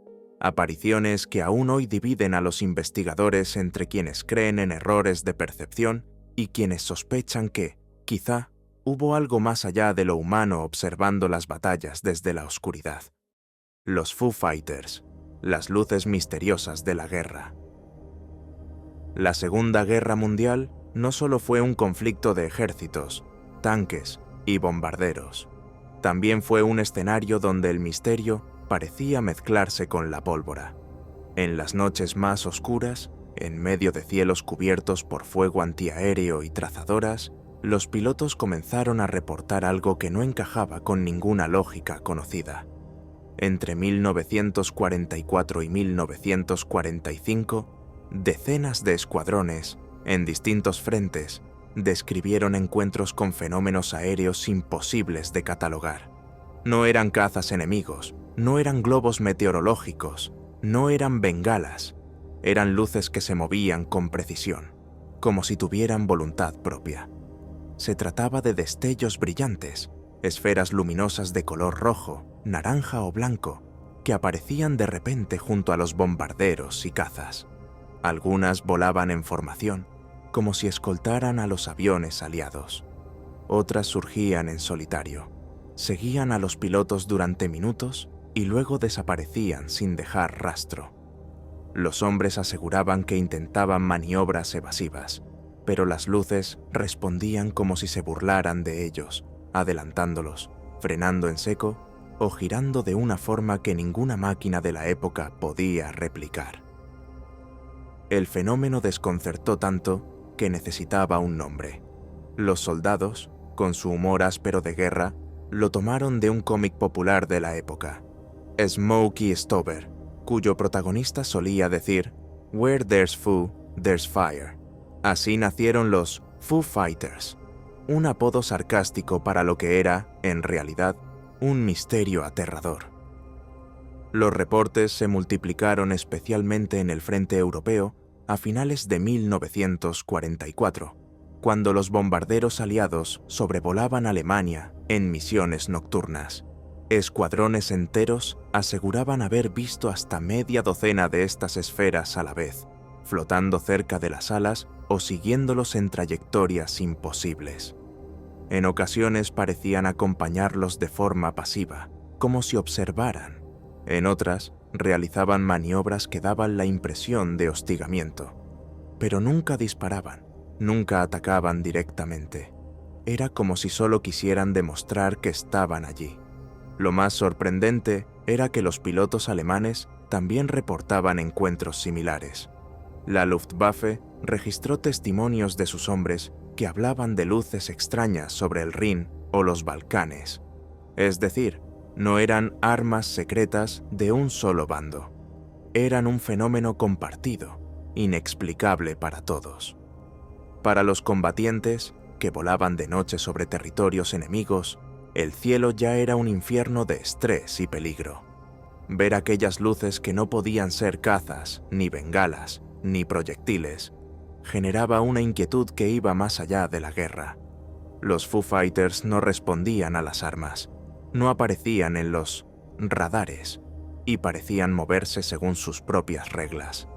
Apariciones que aún hoy dividen a los investigadores entre quienes creen en errores de percepción y quienes sospechan que, quizá, hubo algo más allá de lo humano observando las batallas desde la oscuridad. Los Foo Fighters, las luces misteriosas de la guerra. La Segunda Guerra Mundial no solo fue un conflicto de ejércitos, tanques y bombarderos. También fue un escenario donde el misterio parecía mezclarse con la pólvora. En las noches más oscuras, en medio de cielos cubiertos por fuego antiaéreo y trazadoras, los pilotos comenzaron a reportar algo que no encajaba con ninguna lógica conocida. Entre 1944 y 1945, decenas de escuadrones, en distintos frentes, describieron encuentros con fenómenos aéreos imposibles de catalogar. No eran cazas enemigos, no eran globos meteorológicos, no eran bengalas, eran luces que se movían con precisión, como si tuvieran voluntad propia. Se trataba de destellos brillantes, esferas luminosas de color rojo, naranja o blanco, que aparecían de repente junto a los bombarderos y cazas. Algunas volaban en formación, como si escoltaran a los aviones aliados. Otras surgían en solitario, seguían a los pilotos durante minutos y luego desaparecían sin dejar rastro. Los hombres aseguraban que intentaban maniobras evasivas, pero las luces respondían como si se burlaran de ellos, adelantándolos, frenando en seco o girando de una forma que ninguna máquina de la época podía replicar. El fenómeno desconcertó tanto que necesitaba un nombre. Los soldados, con su humor áspero de guerra, lo tomaron de un cómic popular de la época, Smokey Stover, cuyo protagonista solía decir, "Where there's Foo, there's fire". Así nacieron los Foo Fighters, un apodo sarcástico para lo que era, en realidad, un misterio aterrador. Los reportes se multiplicaron especialmente en el frente europeo a finales de 1944, cuando los bombarderos aliados sobrevolaban Alemania en misiones nocturnas. Escuadrones enteros aseguraban haber visto hasta media docena de estas esferas a la vez, flotando cerca de las alas o siguiéndolos en trayectorias imposibles. En ocasiones parecían acompañarlos de forma pasiva, como si observaran. En otras, realizaban maniobras que daban la impresión de hostigamiento. Pero nunca disparaban, nunca atacaban directamente. Era como si solo quisieran demostrar que estaban allí. Lo más sorprendente era que los pilotos alemanes también reportaban encuentros similares. La Luftwaffe registró testimonios de sus hombres que hablaban de luces extrañas sobre el Rin o los Balcanes. Es decir, no eran armas secretas de un solo bando. Eran un fenómeno compartido, inexplicable para todos. Para los combatientes, que volaban de noche sobre territorios enemigos, el cielo ya era un infierno de estrés y peligro. Ver aquellas luces que no podían ser cazas, ni bengalas, ni proyectiles, generaba una inquietud que iba más allá de la guerra. Los Foo Fighters no respondían a las armas, no aparecían en los radares y parecían moverse según sus propias reglas.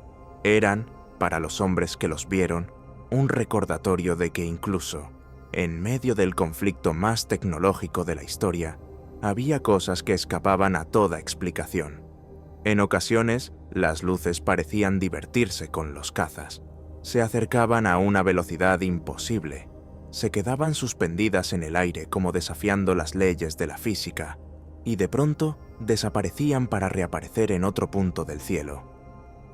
Eran, para los hombres que los vieron, un recordatorio de que incluso, en medio del conflicto más tecnológico de la historia, había cosas que escapaban a toda explicación. En ocasiones, las luces parecían divertirse con los cazas. Se acercaban a una velocidad imposible. Se quedaban suspendidas en el aire como desafiando las leyes de la física, y de pronto desaparecían para reaparecer en otro punto del cielo.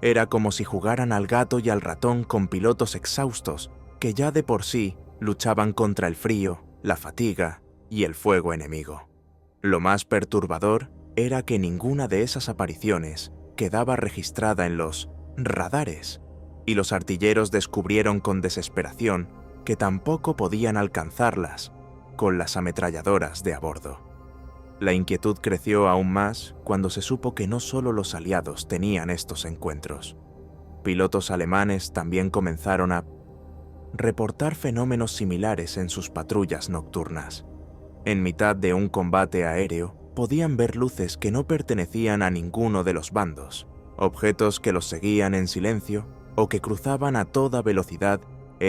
Era como si jugaran al gato y al ratón con pilotos exhaustos que ya de por sí luchaban contra el frío, la fatiga y el fuego enemigo. Lo más perturbador era que ninguna de esas apariciones quedaba registrada en los radares, y los artilleros descubrieron con desesperación que tampoco podían alcanzarlas con las ametralladoras de a bordo. La inquietud creció aún más cuando se supo que no solo los aliados tenían estos encuentros. Pilotos alemanes también comenzaron a reportar fenómenos similares en sus patrullas nocturnas. En mitad de un combate aéreo, podían ver luces que no pertenecían a ninguno de los bandos, objetos que los seguían en silencio o que cruzaban a toda velocidad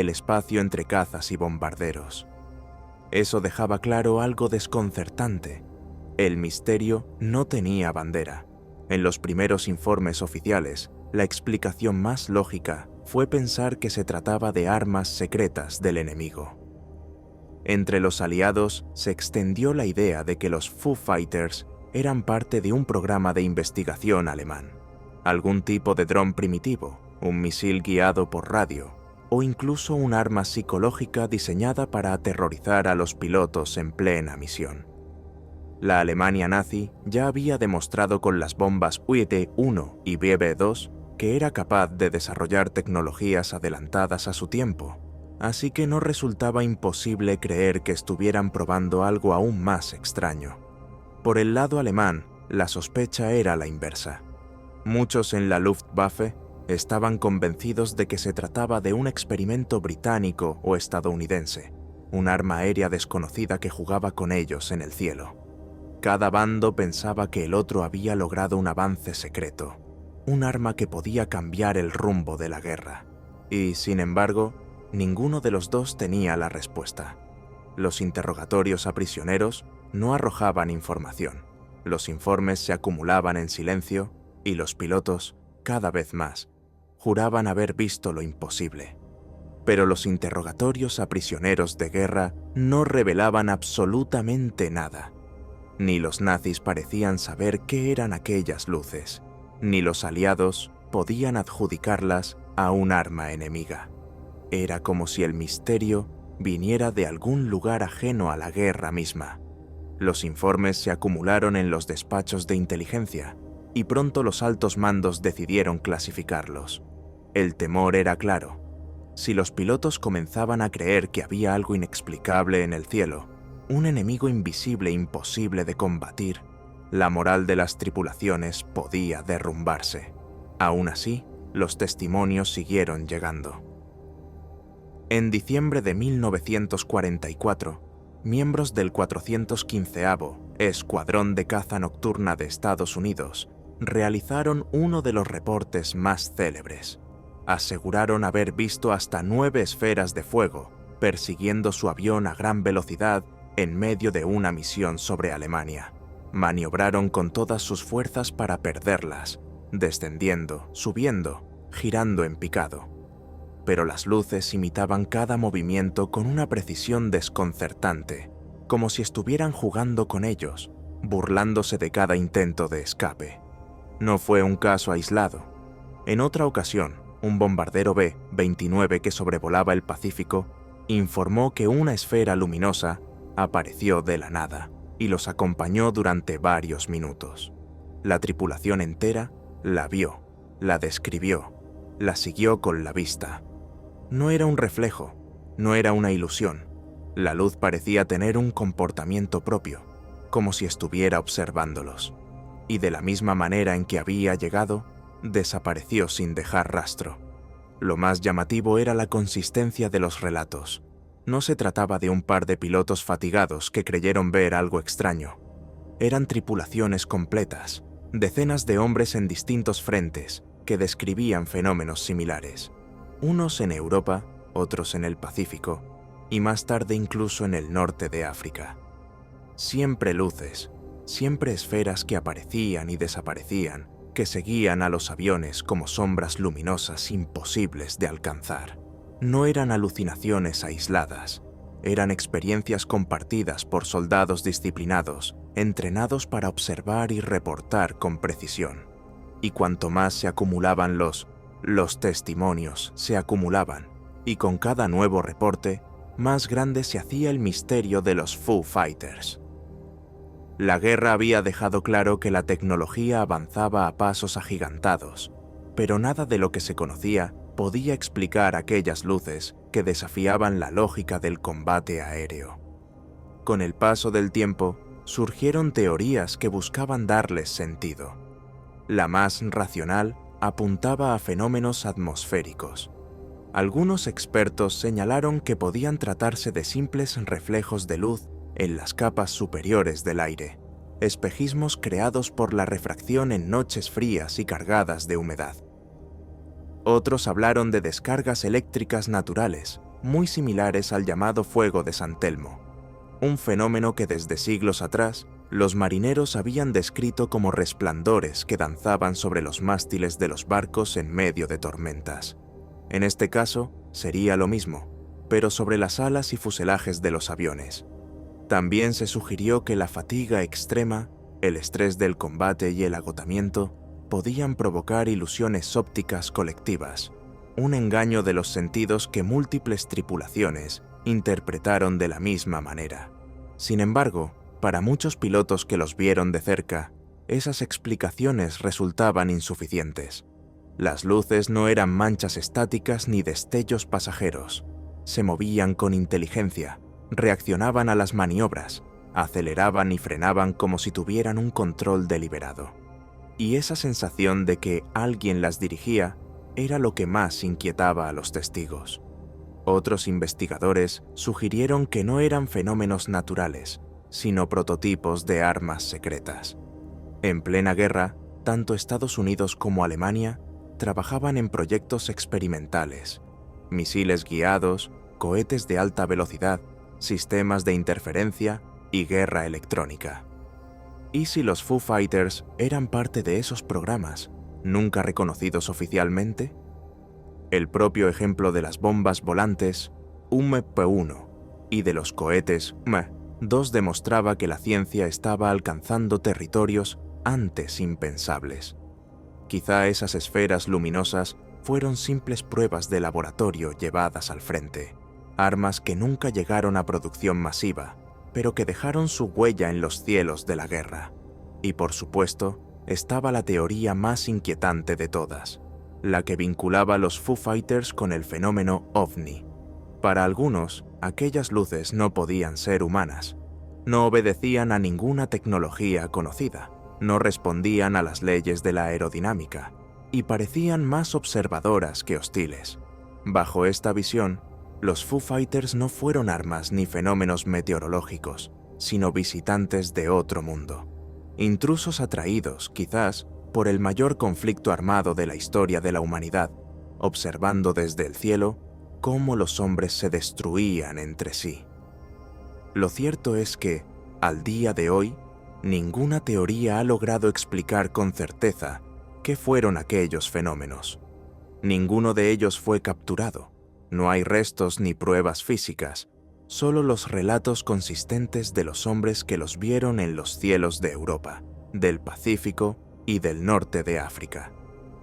el espacio entre cazas y bombarderos. Eso dejaba claro algo desconcertante. El misterio no tenía bandera. En los primeros informes oficiales, la explicación más lógica fue pensar que se trataba de armas secretas del enemigo. Entre los aliados se extendió la idea de que los Foo Fighters eran parte de un programa de investigación alemán, algún tipo de dron primitivo, un misil guiado por radio, o incluso un arma psicológica diseñada para aterrorizar a los pilotos en plena misión. La Alemania nazi ya había demostrado con las bombas UET-1 y BB-2 que era capaz de desarrollar tecnologías adelantadas a su tiempo, así que no resultaba imposible creer que estuvieran probando algo aún más extraño. Por el lado alemán, la sospecha era la inversa. Muchos en la Luftwaffe estaban convencidos de que se trataba de un experimento británico o estadounidense, un arma aérea desconocida que jugaba con ellos en el cielo. Cada bando pensaba que el otro había logrado un avance secreto, un arma que podía cambiar el rumbo de la guerra. Y, sin embargo, ninguno de los dos tenía la respuesta. Los interrogatorios a prisioneros no arrojaban información. Los informes se acumulaban en silencio y los pilotos, cada vez más, juraban haber visto lo imposible. Pero los interrogatorios a prisioneros de guerra no revelaban absolutamente nada. Ni los nazis parecían saber qué eran aquellas luces, ni los aliados podían adjudicarlas a un arma enemiga. Era como si el misterio viniera de algún lugar ajeno a la guerra misma. Los informes se acumularon en los despachos de inteligencia y pronto los altos mandos decidieron clasificarlos. El temor era claro. Si los pilotos comenzaban a creer que había algo inexplicable en el cielo, un enemigo invisible imposible de combatir, la moral de las tripulaciones podía derrumbarse. Aún así, los testimonios siguieron llegando. En diciembre de 1944, miembros del 415º Escuadrón de Caza Nocturna de Estados Unidos realizaron uno de los reportes más célebres. Aseguraron haber visto hasta 9 esferas de fuego persiguiendo su avión a gran velocidad en medio de una misión sobre Alemania. Maniobraron con todas sus fuerzas para perderlas, descendiendo, subiendo, girando en picado. Pero las luces imitaban cada movimiento con una precisión desconcertante, como si estuvieran jugando con ellos, burlándose de cada intento de escape. No fue un caso aislado. En otra ocasión, un bombardero B-29 que sobrevolaba el Pacífico informó que una esfera luminosa apareció de la nada y los acompañó durante varios minutos. La tripulación entera la vio, la describió, la siguió con la vista. No era un reflejo, no era una ilusión. La luz parecía tener un comportamiento propio, como si estuviera observándolos. Y de la misma manera en que había llegado, desapareció sin dejar rastro. Lo más llamativo era la consistencia de los relatos. No se trataba de un par de pilotos fatigados que creyeron ver algo extraño. Eran tripulaciones completas, decenas de hombres en distintos frentes que describían fenómenos similares. Unos en Europa, otros en el Pacífico, y más tarde incluso en el norte de África. Siempre luces, siempre esferas que aparecían y desaparecían, que seguían a los aviones como sombras luminosas imposibles de alcanzar. No eran alucinaciones aisladas, eran experiencias compartidas por soldados disciplinados, entrenados para observar y reportar con precisión. Y cuanto más se acumulaban los testimonios se acumulaban, y con cada nuevo reporte, más grande se hacía el misterio de los Foo Fighters. La guerra había dejado claro que la tecnología avanzaba a pasos agigantados, pero nada de lo que se conocía podía explicar aquellas luces que desafiaban la lógica del combate aéreo. Con el paso del tiempo, surgieron teorías que buscaban darles sentido. La más racional apuntaba a fenómenos atmosféricos. Algunos expertos señalaron que podían tratarse de simples reflejos de luz en las capas superiores del aire, espejismos creados por la refracción en noches frías y cargadas de humedad. Otros hablaron de descargas eléctricas naturales, muy similares al llamado fuego de San Telmo, un fenómeno que desde siglos atrás los marineros habían descrito como resplandores que danzaban sobre los mástiles de los barcos en medio de tormentas. En este caso, sería lo mismo, pero sobre las alas y fuselajes de los aviones. También se sugirió que la fatiga extrema, el estrés del combate y el agotamiento podían provocar ilusiones ópticas colectivas, un engaño de los sentidos que múltiples tripulaciones interpretaron de la misma manera. Sin embargo, para muchos pilotos que los vieron de cerca, esas explicaciones resultaban insuficientes. Las luces no eran manchas estáticas ni destellos pasajeros. Se movían con inteligencia, reaccionaban a las maniobras, aceleraban y frenaban como si tuvieran un control deliberado. Y esa sensación de que alguien las dirigía era lo que más inquietaba a los testigos. Otros investigadores sugirieron que no eran fenómenos naturales, sino prototipos de armas secretas. En plena guerra, tanto Estados Unidos como Alemania trabajaban en proyectos experimentales, misiles guiados, cohetes de alta velocidad, sistemas de interferencia y guerra electrónica. ¿Y si los Foo Fighters eran parte de esos programas, nunca reconocidos oficialmente? El propio ejemplo de las bombas volantes UMP-1 y de los cohetes M-2 demostraba que la ciencia estaba alcanzando territorios antes impensables. Quizá esas esferas luminosas fueron simples pruebas de laboratorio llevadas al frente, armas que nunca llegaron a producción masiva, pero que dejaron su huella en los cielos de la guerra. Y por supuesto, estaba la teoría más inquietante de todas, la que vinculaba a los Foo Fighters con el fenómeno OVNI. Para algunos, aquellas luces no podían ser humanas, no obedecían a ninguna tecnología conocida, no respondían a las leyes de la aerodinámica y parecían más observadoras que hostiles. Bajo esta visión, los Foo Fighters no fueron armas ni fenómenos meteorológicos, sino visitantes de otro mundo. Intrusos atraídos, quizás, por el mayor conflicto armado de la historia de la humanidad, observando desde el cielo cómo los hombres se destruían entre sí. Lo cierto es que, al día de hoy, ninguna teoría ha logrado explicar con certeza qué fueron aquellos fenómenos. Ninguno de ellos fue capturado. No hay restos ni pruebas físicas, solo los relatos consistentes de los hombres que los vieron en los cielos de Europa, del Pacífico y del norte de África.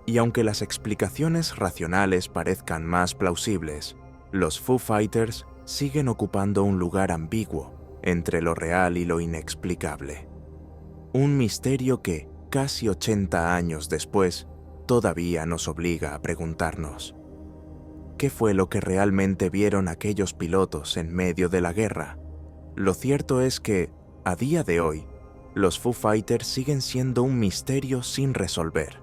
Y aunque las explicaciones racionales parezcan más plausibles, los Foo Fighters siguen ocupando un lugar ambiguo entre lo real y lo inexplicable. Un misterio que, casi 80 años después, todavía nos obliga a preguntarnos: ¿qué fue lo que realmente vieron aquellos pilotos en medio de la guerra? Lo cierto es que, a día de hoy, los Foo Fighters siguen siendo un misterio sin resolver.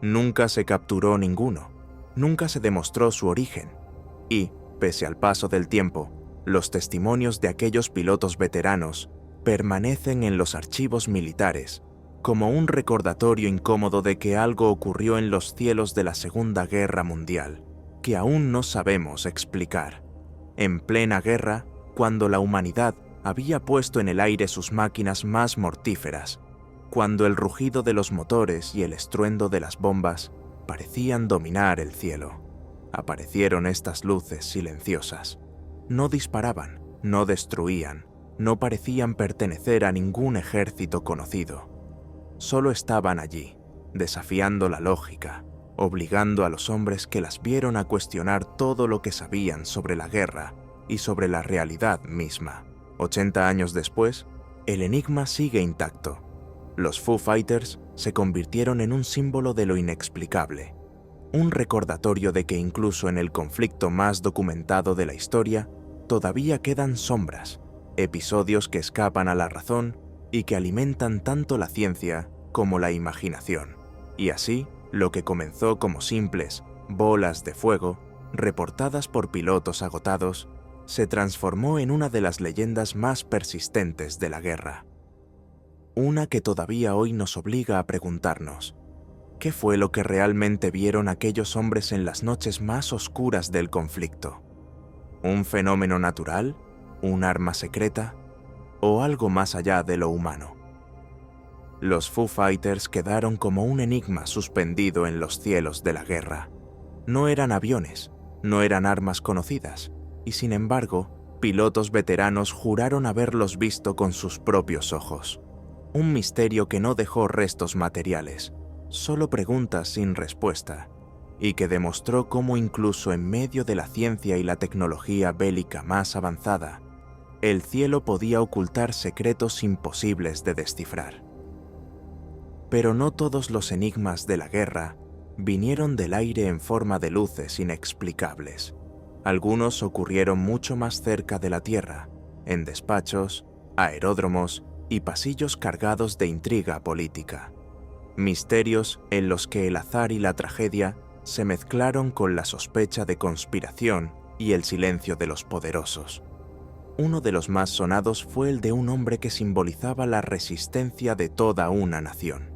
Nunca se capturó ninguno, nunca se demostró su origen, y, pese al paso del tiempo, los testimonios de aquellos pilotos veteranos permanecen en los archivos militares como un recordatorio incómodo de que algo ocurrió en los cielos de la Segunda Guerra Mundial, que aún no sabemos explicar. En plena guerra, cuando la humanidad había puesto en el aire sus máquinas más mortíferas, cuando el rugido de los motores y el estruendo de las bombas parecían dominar el cielo, aparecieron estas luces silenciosas. No disparaban, no destruían, no parecían pertenecer a ningún ejército conocido. Solo estaban allí, desafiando la lógica, obligando a los hombres que las vieron a cuestionar todo lo que sabían sobre la guerra y sobre la realidad misma. 80 años después, el enigma sigue intacto. Los Foo Fighters se convirtieron en un símbolo de lo inexplicable, un recordatorio de que incluso en el conflicto más documentado de la historia, todavía quedan sombras, episodios que escapan a la razón y que alimentan tanto la ciencia como la imaginación. Y así, lo que comenzó como simples bolas de fuego, reportadas por pilotos agotados, se transformó en una de las leyendas más persistentes de la guerra. Una que todavía hoy nos obliga a preguntarnos: ¿qué fue lo que realmente vieron aquellos hombres en las noches más oscuras del conflicto? ¿Un fenómeno natural? ¿Un arma secreta? ¿O algo más allá de lo humano? Los Foo Fighters quedaron como un enigma suspendido en los cielos de la guerra. No eran aviones, no eran armas conocidas, y sin embargo, pilotos veteranos juraron haberlos visto con sus propios ojos. Un misterio que no dejó restos materiales, solo preguntas sin respuesta, y que demostró cómo incluso en medio de la ciencia y la tecnología bélica más avanzada, el cielo podía ocultar secretos imposibles de descifrar. Pero no todos los enigmas de la guerra vinieron del aire en forma de luces inexplicables. Algunos ocurrieron mucho más cerca de la Tierra, en despachos, aeródromos y pasillos cargados de intriga política. Misterios en los que el azar y la tragedia se mezclaron con la sospecha de conspiración y el silencio de los poderosos. Uno de los más sonados fue el de un hombre que simbolizaba la resistencia de toda una nación.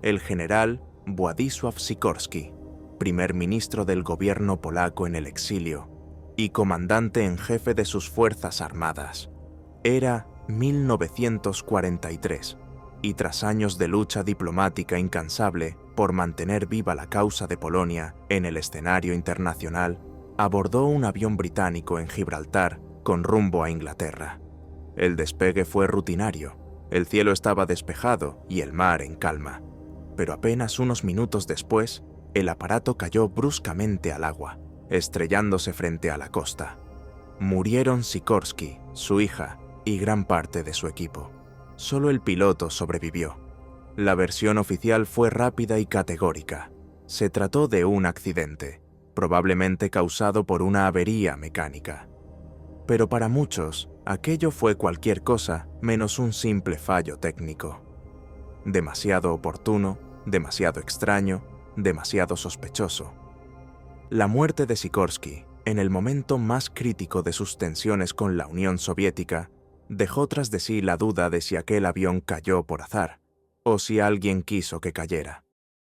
El general Władysław Sikorski, primer ministro del gobierno polaco en el exilio y comandante en jefe de sus fuerzas armadas. Era 1943, y tras años de lucha diplomática incansable por mantener viva la causa de Polonia en el escenario internacional, abordó un avión británico en Gibraltar con rumbo a Inglaterra. El despegue fue rutinario, el cielo estaba despejado y el mar en calma. Pero apenas unos minutos después, el aparato cayó bruscamente al agua, estrellándose frente a la costa. Murieron Sikorski, su hija y gran parte de su equipo. Solo el piloto sobrevivió. La versión oficial fue rápida y categórica. Se trató de un accidente, probablemente causado por una avería mecánica. Pero para muchos, aquello fue cualquier cosa menos un simple fallo técnico. Demasiado oportuno, demasiado extraño, demasiado sospechoso. La muerte de Sikorski, en el momento más crítico de sus tensiones con la Unión Soviética, dejó tras de sí la duda de si aquel avión cayó por azar, o si alguien quiso que cayera.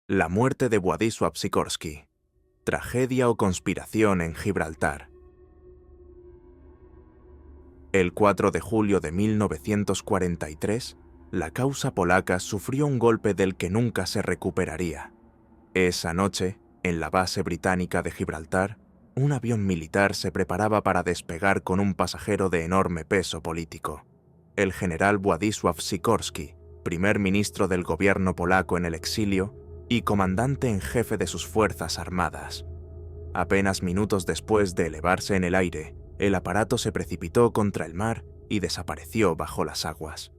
La muerte de Władysław Sikorski. Tragedia o conspiración en Gibraltar. El 4 de julio de 1943, la causa polaca sufrió un golpe del que nunca se recuperaría. Esa noche, en la base británica de Gibraltar, un avión militar se preparaba para despegar con un pasajero de enorme peso político, el general Władysław Sikorski, primer ministro del gobierno polaco en el exilio y comandante en jefe de sus fuerzas armadas. Apenas minutos después de elevarse en el aire, el aparato se precipitó contra el mar y desapareció bajo las aguas.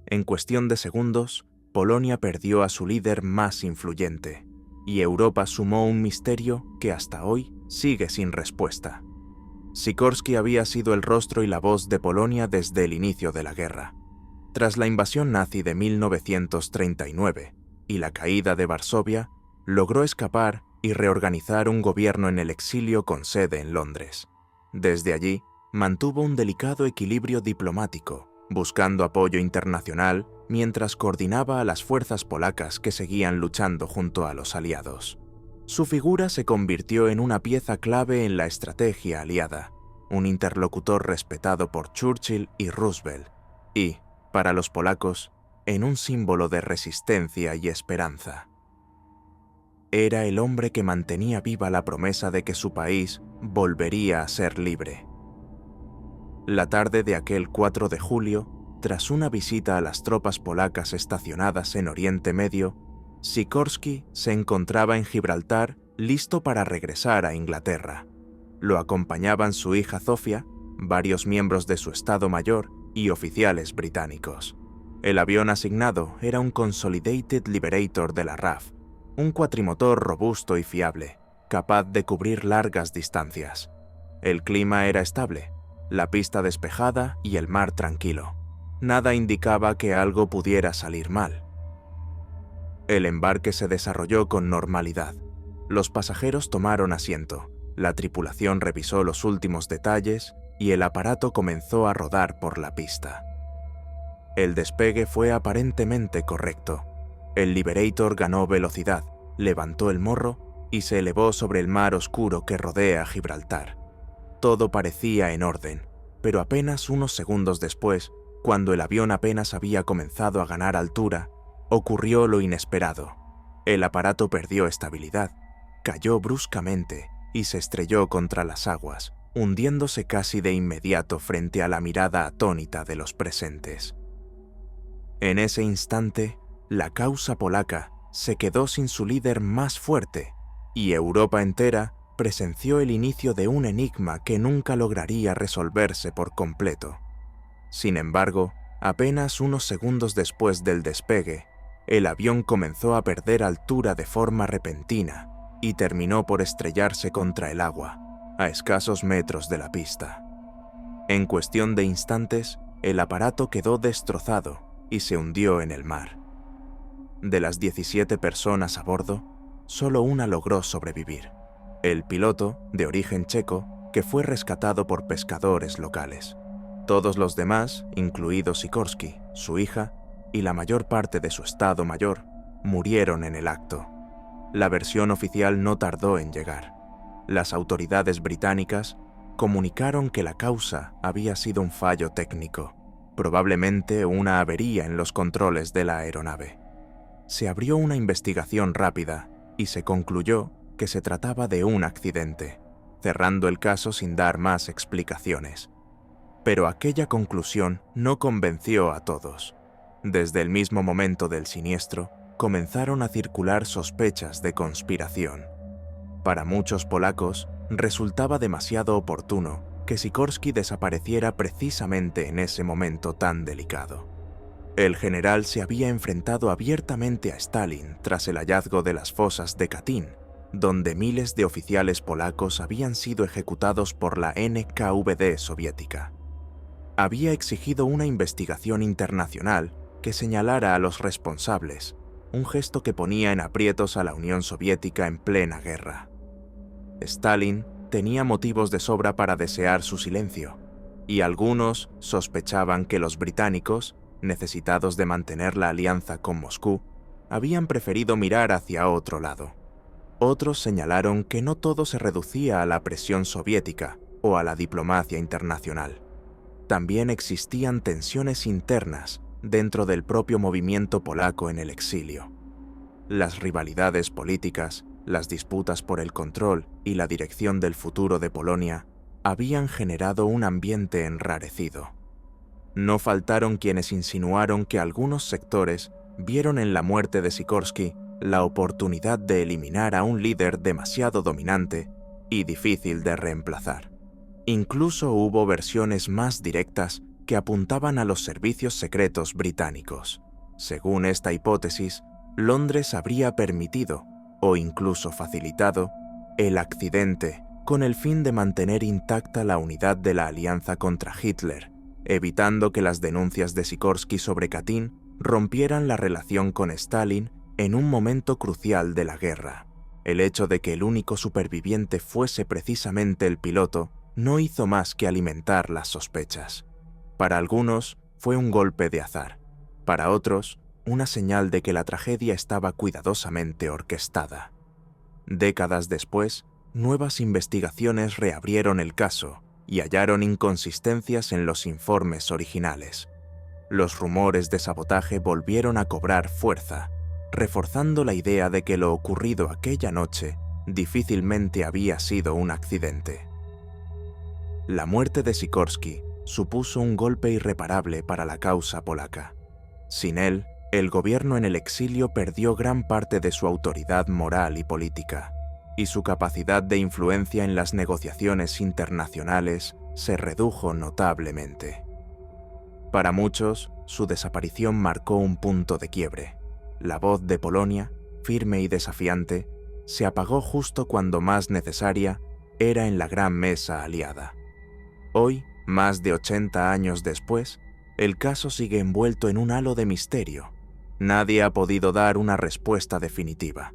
En cuestión de segundos, Polonia perdió a su líder más influyente, y Europa sumó un misterio que hasta hoy sigue sin respuesta. Sikorski había sido el rostro y la voz de Polonia desde el inicio de la guerra. Tras la invasión nazi de 1939 y la caída de Varsovia, logró escapar y reorganizar un gobierno en el exilio con sede en Londres. Desde allí, mantuvo un delicado equilibrio diplomático, buscando apoyo internacional mientras coordinaba a las fuerzas polacas que seguían luchando junto a los aliados. Su figura se convirtió en una pieza clave en la estrategia aliada, un interlocutor respetado por Churchill y Roosevelt, y, para los polacos, en un símbolo de resistencia y esperanza. Era el hombre que mantenía viva la promesa de que su país volvería a ser libre. La tarde de aquel 4 de julio, tras una visita a las tropas polacas estacionadas en Oriente Medio, Sikorski se encontraba en Gibraltar listo para regresar a Inglaterra. Lo acompañaban su hija Zofia, varios miembros de su Estado Mayor y oficiales británicos. El avión asignado era un Consolidated Liberator de la RAF, un cuatrimotor robusto y fiable, capaz de cubrir largas distancias. El clima era estable, la pista despejada y el mar tranquilo. Nada indicaba que algo pudiera salir mal. El embarque se desarrolló con normalidad. Los pasajeros tomaron asiento, la tripulación revisó los últimos detalles y el aparato comenzó a rodar por la pista. El despegue fue aparentemente correcto. El Liberator ganó velocidad, levantó el morro y se elevó sobre el mar oscuro que rodea Gibraltar. Todo parecía en orden, pero apenas unos segundos después, cuando el avión apenas había comenzado a ganar altura, ocurrió lo inesperado. El aparato perdió estabilidad, cayó bruscamente y se estrelló contra las aguas, hundiéndose casi de inmediato frente a la mirada atónita de los presentes. En ese instante, la causa polaca se quedó sin su líder más fuerte, y Europa entera presenció el inicio de un enigma que nunca lograría resolverse por completo. Sin embargo, apenas unos segundos después del despegue, el avión comenzó a perder altura de forma repentina y terminó por estrellarse contra el agua, a escasos metros de la pista. En cuestión de instantes, el aparato quedó destrozado y se hundió en el mar. De las 17 personas a bordo, solo una logró sobrevivir: el piloto, de origen checo, que fue rescatado por pescadores locales. Todos los demás, incluido Sikorsky, su hija y la mayor parte de su Estado Mayor, murieron en el acto. La versión oficial no tardó en llegar. Las autoridades británicas comunicaron que la causa había sido un fallo técnico, probablemente una avería en los controles de la aeronave. Se abrió una investigación rápida y se concluyó que se trataba de un accidente, cerrando el caso sin dar más explicaciones. Pero aquella conclusión no convenció a todos. Desde el mismo momento del siniestro, comenzaron a circular sospechas de conspiración. Para muchos polacos, resultaba demasiado oportuno que Sikorsky desapareciera precisamente en ese momento tan delicado. El general se había enfrentado abiertamente a Stalin tras el hallazgo de las fosas de Katyn, donde miles de oficiales polacos habían sido ejecutados por la NKVD soviética. Había exigido una investigación internacional que señalara a los responsables, un gesto que ponía en aprietos a la Unión Soviética en plena guerra. Stalin tenía motivos de sobra para desear su silencio, y algunos sospechaban que los británicos, necesitados de mantener la alianza con Moscú, habían preferido mirar hacia otro lado. Otros señalaron que no todo se reducía a la presión soviética o a la diplomacia internacional. También existían tensiones internas dentro del propio movimiento polaco en el exilio. Las rivalidades políticas, las disputas por el control y la dirección del futuro de Polonia habían generado un ambiente enrarecido. No faltaron quienes insinuaron que algunos sectores vieron en la muerte de Sikorsky la oportunidad de eliminar a un líder demasiado dominante y difícil de reemplazar. Incluso hubo versiones más directas que apuntaban a los servicios secretos británicos. Según esta hipótesis, Londres habría permitido, o incluso facilitado, el accidente con el fin de mantener intacta la unidad de la alianza contra Hitler, evitando que las denuncias de Sikorsky sobre Katyn rompieran la relación con Stalin en un momento crucial de la guerra. El hecho de que el único superviviente fuese precisamente el piloto no hizo más que alimentar las sospechas. Para algunos fue un golpe de azar, para otros una señal de que la tragedia estaba cuidadosamente orquestada. Décadas después, nuevas investigaciones reabrieron el caso y hallaron inconsistencias en los informes originales. Los rumores de sabotaje volvieron a cobrar fuerza, reforzando la idea de que lo ocurrido aquella noche difícilmente había sido un accidente. La muerte de Sikorsky supuso un golpe irreparable para la causa polaca. Sin él, el gobierno en el exilio perdió gran parte de su autoridad moral y política, y su capacidad de influencia en las negociaciones internacionales se redujo notablemente. Para muchos, su desaparición marcó un punto de quiebre. La voz de Polonia, firme y desafiante, se apagó justo cuando más necesaria era en la gran mesa aliada. Hoy, más de 80 años después, el caso sigue envuelto en un halo de misterio. Nadie ha podido dar una respuesta definitiva.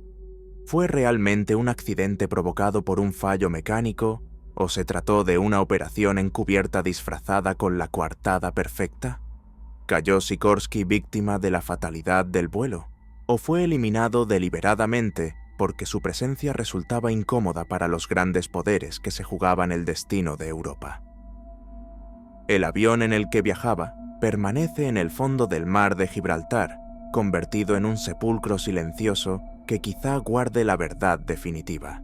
¿Fue realmente un accidente provocado por un fallo mecánico o se trató de una operación encubierta disfrazada con la coartada perfecta? ¿Cayó Sikorsky víctima de la fatalidad del vuelo o fue eliminado deliberadamente porque su presencia resultaba incómoda para los grandes poderes que se jugaban el destino de Europa. El avión en el que viajaba permanece en el fondo del mar de Gibraltar, convertido en un sepulcro silencioso que quizá guarde la verdad definitiva.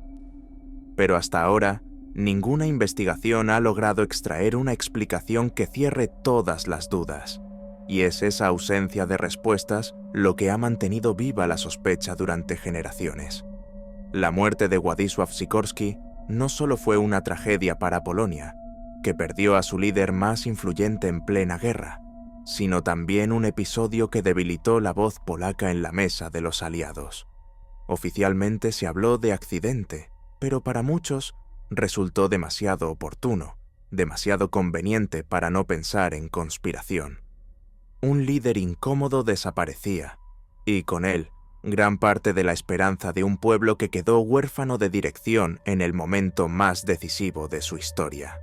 Pero hasta ahora, ninguna investigación ha logrado extraer una explicación que cierre todas las dudas, y es esa ausencia de respuestas lo que ha mantenido viva la sospecha durante generaciones. La muerte de Władysław Sikorski no solo fue una tragedia para Polonia, que perdió a su líder más influyente en plena guerra, sino también un episodio que debilitó la voz polaca en la mesa de los aliados. Oficialmente se habló de accidente, pero para muchos resultó demasiado oportuno, demasiado conveniente para no pensar en conspiración. Un líder incómodo desaparecía, y con él, gran parte de la esperanza de un pueblo que quedó huérfano de dirección en el momento más decisivo de su historia.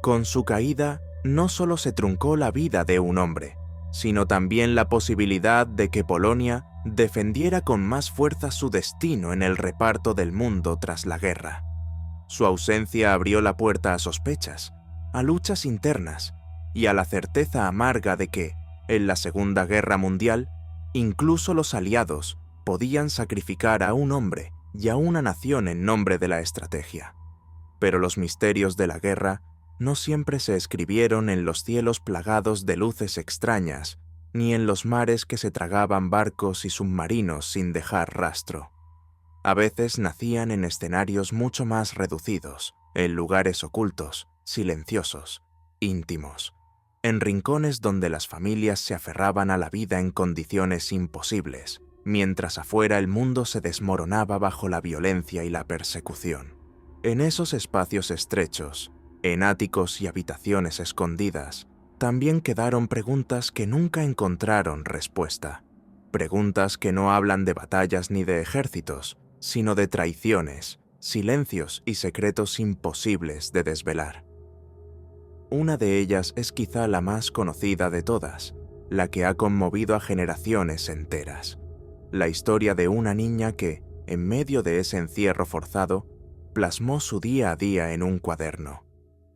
Con su caída, no solo se truncó la vida de un hombre, sino también la posibilidad de que Polonia defendiera con más fuerza su destino en el reparto del mundo tras la guerra. Su ausencia abrió la puerta a sospechas, a luchas internas y a la certeza amarga de que, en la Segunda Guerra Mundial, incluso los aliados podían sacrificar a un hombre y a una nación en nombre de la estrategia. Pero los misterios de la guerra no siempre se escribieron en los cielos plagados de luces extrañas, ni en los mares que se tragaban barcos y submarinos sin dejar rastro. A veces nacían en escenarios mucho más reducidos, en lugares ocultos, silenciosos, íntimos, en rincones donde las familias se aferraban a la vida en condiciones imposibles, mientras afuera el mundo se desmoronaba bajo la violencia y la persecución. En esos espacios estrechos, en áticos y habitaciones escondidas, también quedaron preguntas que nunca encontraron respuesta. Preguntas que no hablan de batallas ni de ejércitos, sino de traiciones, silencios y secretos imposibles de desvelar. Una de ellas es quizá la más conocida de todas, la que ha conmovido a generaciones enteras. La historia de una niña que, en medio de ese encierro forzado, plasmó su día a día en un cuaderno.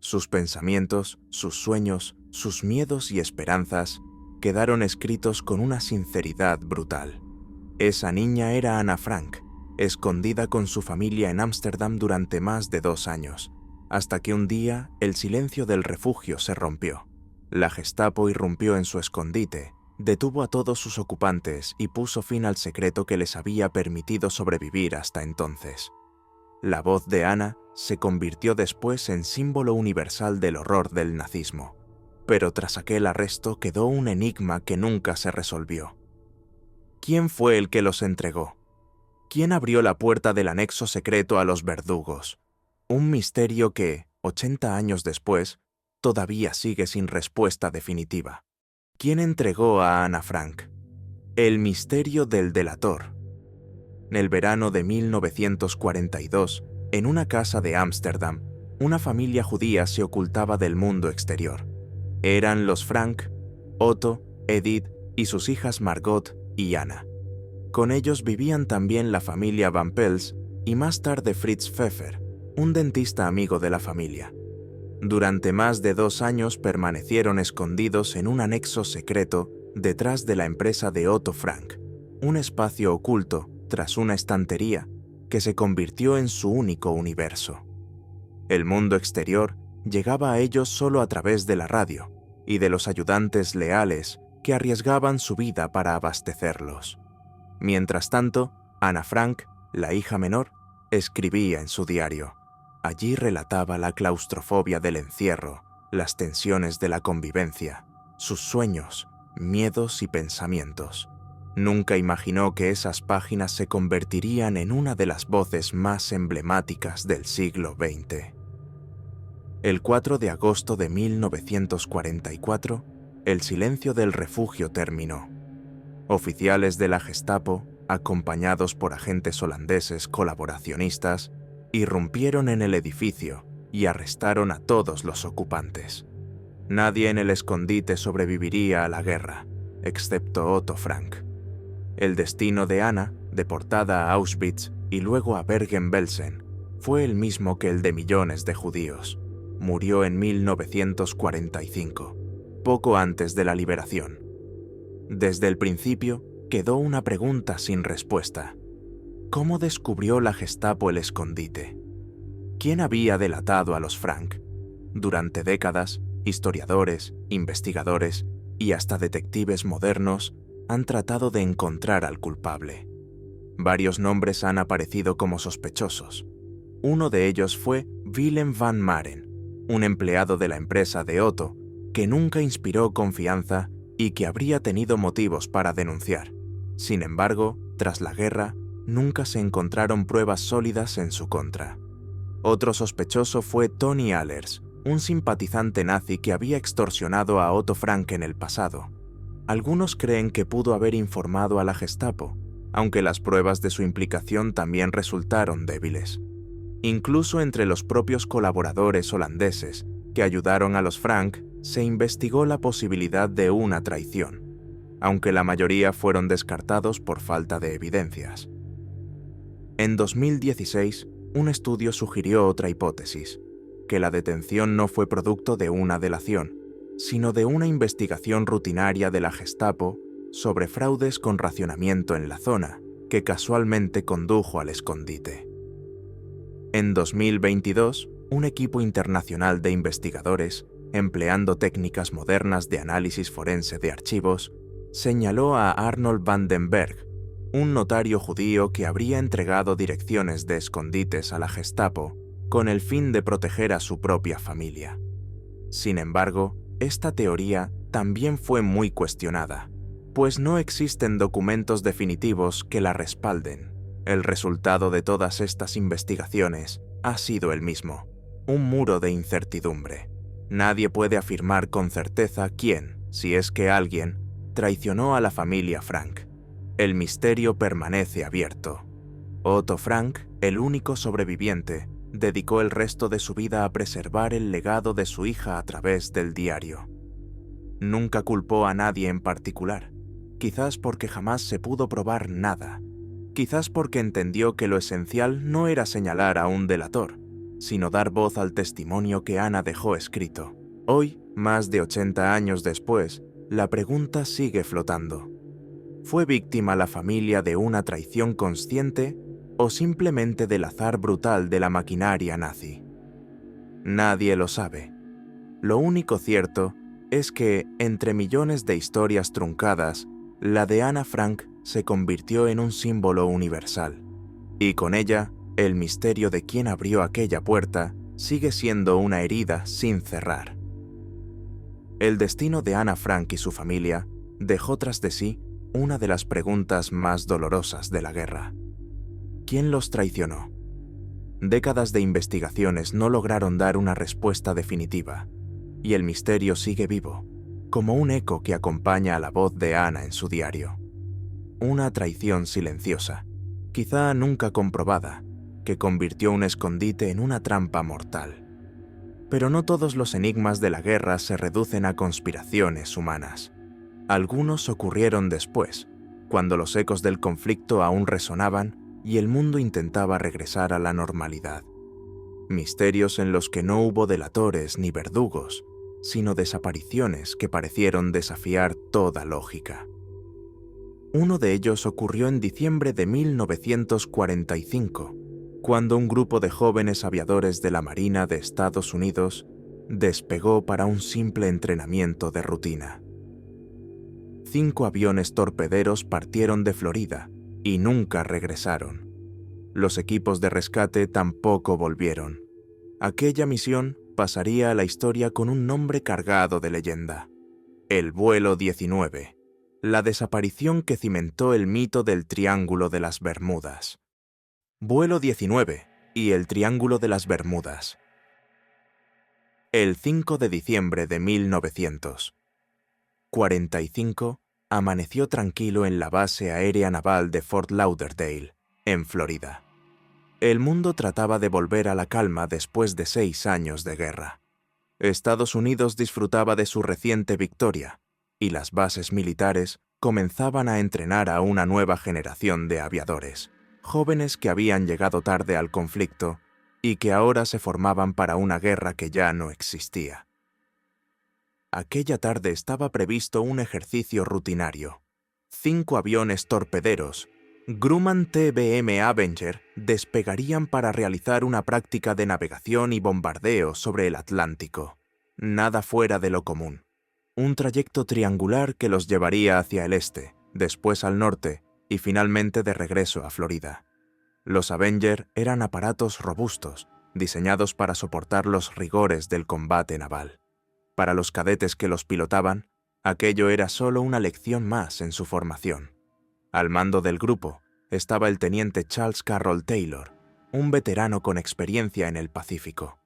Sus pensamientos, sus sueños, sus miedos y esperanzas quedaron escritos con una sinceridad brutal. Esa niña era Ana Frank, escondida con su familia en Ámsterdam durante más de 2 años, hasta que un día el silencio del refugio se rompió. La Gestapo irrumpió en su escondite, detuvo a todos sus ocupantes y puso fin al secreto que les había permitido sobrevivir hasta entonces. La voz de Ana se convirtió después en símbolo universal del horror del nazismo, pero tras aquel arresto quedó un enigma que nunca se resolvió. ¿Quién fue el que los entregó? ¿Quién abrió la puerta del anexo secreto a los verdugos? Un misterio que, 80 años después, todavía sigue sin respuesta definitiva. ¿Quién entregó a Ana Frank? El misterio del delator. En el verano de 1942, en una casa de Ámsterdam, una familia judía se ocultaba del mundo exterior. Eran los Frank, Otto, Edith y sus hijas Margot y Anna. Con ellos vivían también la familia Van Pels y más tarde Fritz Pfeffer, un dentista amigo de la familia. Durante más de 2 años permanecieron escondidos en un anexo secreto detrás de la empresa de Otto Frank, un espacio oculto tras una estantería que se convirtió en su único universo. El mundo exterior llegaba a ellos solo a través de la radio y de los ayudantes leales que arriesgaban su vida para abastecerlos. Mientras tanto, Ana Frank, la hija menor, escribía en su diario. Allí relataba la claustrofobia del encierro, las tensiones de la convivencia, sus sueños, miedos y pensamientos. Nunca imaginó que esas páginas se convertirían en una de las voces más emblemáticas del siglo XX. El 4 de agosto de 1944, el silencio del refugio terminó. Oficiales de la Gestapo, acompañados por agentes holandeses colaboracionistas, irrumpieron en el edificio y arrestaron a todos los ocupantes. Nadie en el escondite sobreviviría a la guerra, excepto Otto Frank. El destino de Ana deportada a Auschwitz y luego a Bergen-Belsen, fue el mismo que el de millones de judíos. Murió en 1945, poco antes de la liberación. Desde el principio, quedó una pregunta sin respuesta. ¿Cómo descubrió la Gestapo el escondite? ¿Quién había delatado a los Frank? Durante décadas, historiadores, investigadores y hasta detectives modernos han tratado de encontrar al culpable. Varios nombres han aparecido como sospechosos. Uno de ellos fue Willem van Maren, un empleado de la empresa de Otto, que nunca inspiró confianza y que habría tenido motivos para denunciar. Sin embargo, tras la guerra, nunca se encontraron pruebas sólidas en su contra. Otro sospechoso fue Tony Allers, un simpatizante nazi que había extorsionado a Otto Frank en el pasado. Algunos creen que pudo haber informado a la Gestapo, aunque las pruebas de su implicación también resultaron débiles. Incluso entre los propios colaboradores holandeses que ayudaron a los Frank, se investigó la posibilidad de una traición, aunque la mayoría fueron descartados por falta de evidencias. En 2016, un estudio sugirió otra hipótesis, que la detención no fue producto de una delación, sino de una investigación rutinaria de la Gestapo sobre fraudes con racionamiento en la zona, que casualmente condujo al escondite. En 2022, un equipo internacional de investigadores, empleando técnicas modernas de análisis forense de archivos, señaló a Arnold van den Berg, un notario judío que habría entregado direcciones de escondites a la Gestapo con el fin de proteger a su propia familia. Sin embargo, esta teoría también fue muy cuestionada, pues no existen documentos definitivos que la respalden. El resultado de todas estas investigaciones ha sido el mismo, un muro de incertidumbre. Nadie puede afirmar con certeza quién, si es que alguien, traicionó a la familia Frank. El misterio permanece abierto. Otto Frank, el único sobreviviente, dedicó el resto de su vida a preservar el legado de su hija a través del diario. Nunca culpó a nadie en particular, quizás porque jamás se pudo probar nada, quizás porque entendió que lo esencial no era señalar a un delator, sino dar voz al testimonio que Ana dejó escrito. Hoy, más de 80 años después, la pregunta sigue flotando. ¿Fue víctima la familia de una traición consciente o simplemente del azar brutal de la maquinaria nazi? Nadie lo sabe. Lo único cierto es que, entre millones de historias truncadas, la de Ana Frank se convirtió en un símbolo universal, y con ella, el misterio de quién abrió aquella puerta sigue siendo una herida sin cerrar. El destino de Ana Frank y su familia dejó tras de sí una de las preguntas más dolorosas de la guerra. ¿Quién los traicionó? Décadas de investigaciones no lograron dar una respuesta definitiva, y el misterio sigue vivo, como un eco que acompaña a la voz de Ana en su diario. Una traición silenciosa, quizá nunca comprobada, que convirtió un escondite en una trampa mortal. Pero no todos los enigmas de la guerra se reducen a conspiraciones humanas. Algunos ocurrieron después, cuando los ecos del conflicto aún resonaban y el mundo intentaba regresar a la normalidad. Misterios en los que no hubo delatores ni verdugos, sino desapariciones que parecieron desafiar toda lógica. Uno de ellos ocurrió en diciembre de 1945, cuando un grupo de jóvenes aviadores de la Marina de Estados Unidos despegó para un simple entrenamiento de rutina. 5 aviones torpederos partieron de Florida y nunca regresaron. Los equipos de rescate tampoco volvieron. Aquella misión pasaría a la historia con un nombre cargado de leyenda: el vuelo 19, la desaparición que cimentó el mito del Triángulo de las Bermudas. Vuelo 19 y el Triángulo de las Bermudas. El 5 de diciembre de 1945 amaneció tranquilo en la base aérea naval de Fort Lauderdale, en Florida. El mundo trataba de volver a la calma después de 6 años de guerra. Estados Unidos disfrutaba de su reciente victoria, y las bases militares comenzaban a entrenar a una nueva generación de aviadores, jóvenes que habían llegado tarde al conflicto y que ahora se formaban para una guerra que ya no existía. Aquella tarde estaba previsto un ejercicio rutinario. 5 aviones torpederos, Grumman TBM Avenger, despegarían para realizar una práctica de navegación y bombardeo sobre el Atlántico. Nada fuera de lo común. Un trayecto triangular que los llevaría hacia el este, después al norte y finalmente de regreso a Florida. Los Avenger eran aparatos robustos, diseñados para soportar los rigores del combate naval. Para los cadetes que los pilotaban, aquello era solo una lección más en su formación. Al mando del grupo estaba el teniente Charles Carroll Taylor, un veterano con experiencia en el Pacífico.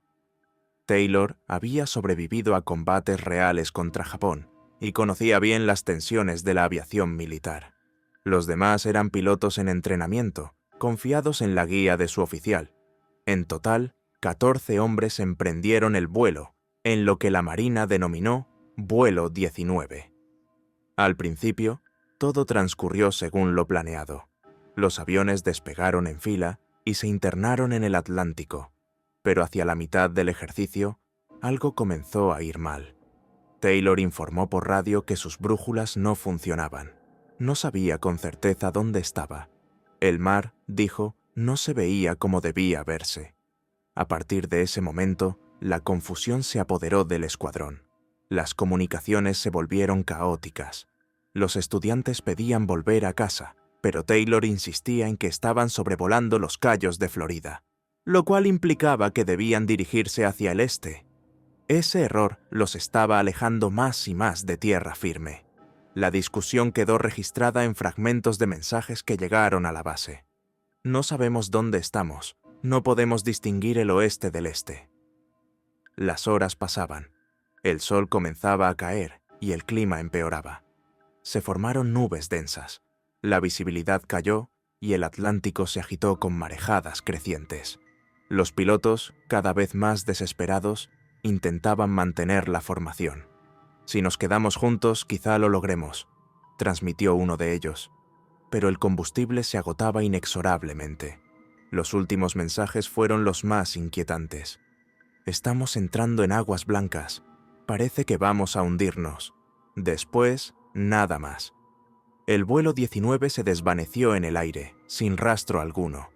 Taylor había sobrevivido a combates reales contra Japón y conocía bien las tensiones de la aviación militar. Los demás eran pilotos en entrenamiento, confiados en la guía de su oficial. En total, 14 hombres emprendieron el vuelo, en lo que la Marina denominó Vuelo 19. Al principio, todo transcurrió según lo planeado. Los aviones despegaron en fila y se internaron en el Atlántico, pero hacia la mitad del ejercicio, algo comenzó a ir mal. Taylor informó por radio que sus brújulas no funcionaban. No sabía con certeza dónde estaba. El mar, dijo, no se veía como debía verse. A partir de ese momento, la confusión se apoderó del escuadrón. Las comunicaciones se volvieron caóticas. Los estudiantes pedían volver a casa, pero Taylor insistía en que estaban sobrevolando los cayos de Florida, lo cual implicaba que debían dirigirse hacia el este. Ese error los estaba alejando más y más de tierra firme. La discusión quedó registrada en fragmentos de mensajes que llegaron a la base. No sabemos dónde estamos, no podemos distinguir el oeste del este. Las horas pasaban. El sol comenzaba a caer y el clima empeoraba. Se formaron nubes densas. La visibilidad cayó y el Atlántico se agitó con marejadas crecientes. Los pilotos, cada vez más desesperados, intentaban mantener la formación. «Si nos quedamos juntos, quizá lo logremos», transmitió uno de ellos. Pero el combustible se agotaba inexorablemente. Los últimos mensajes fueron los más inquietantes. «Estamos entrando en aguas blancas. Parece que vamos a hundirnos». Después, nada más. El vuelo 19 se desvaneció en el aire, sin rastro alguno.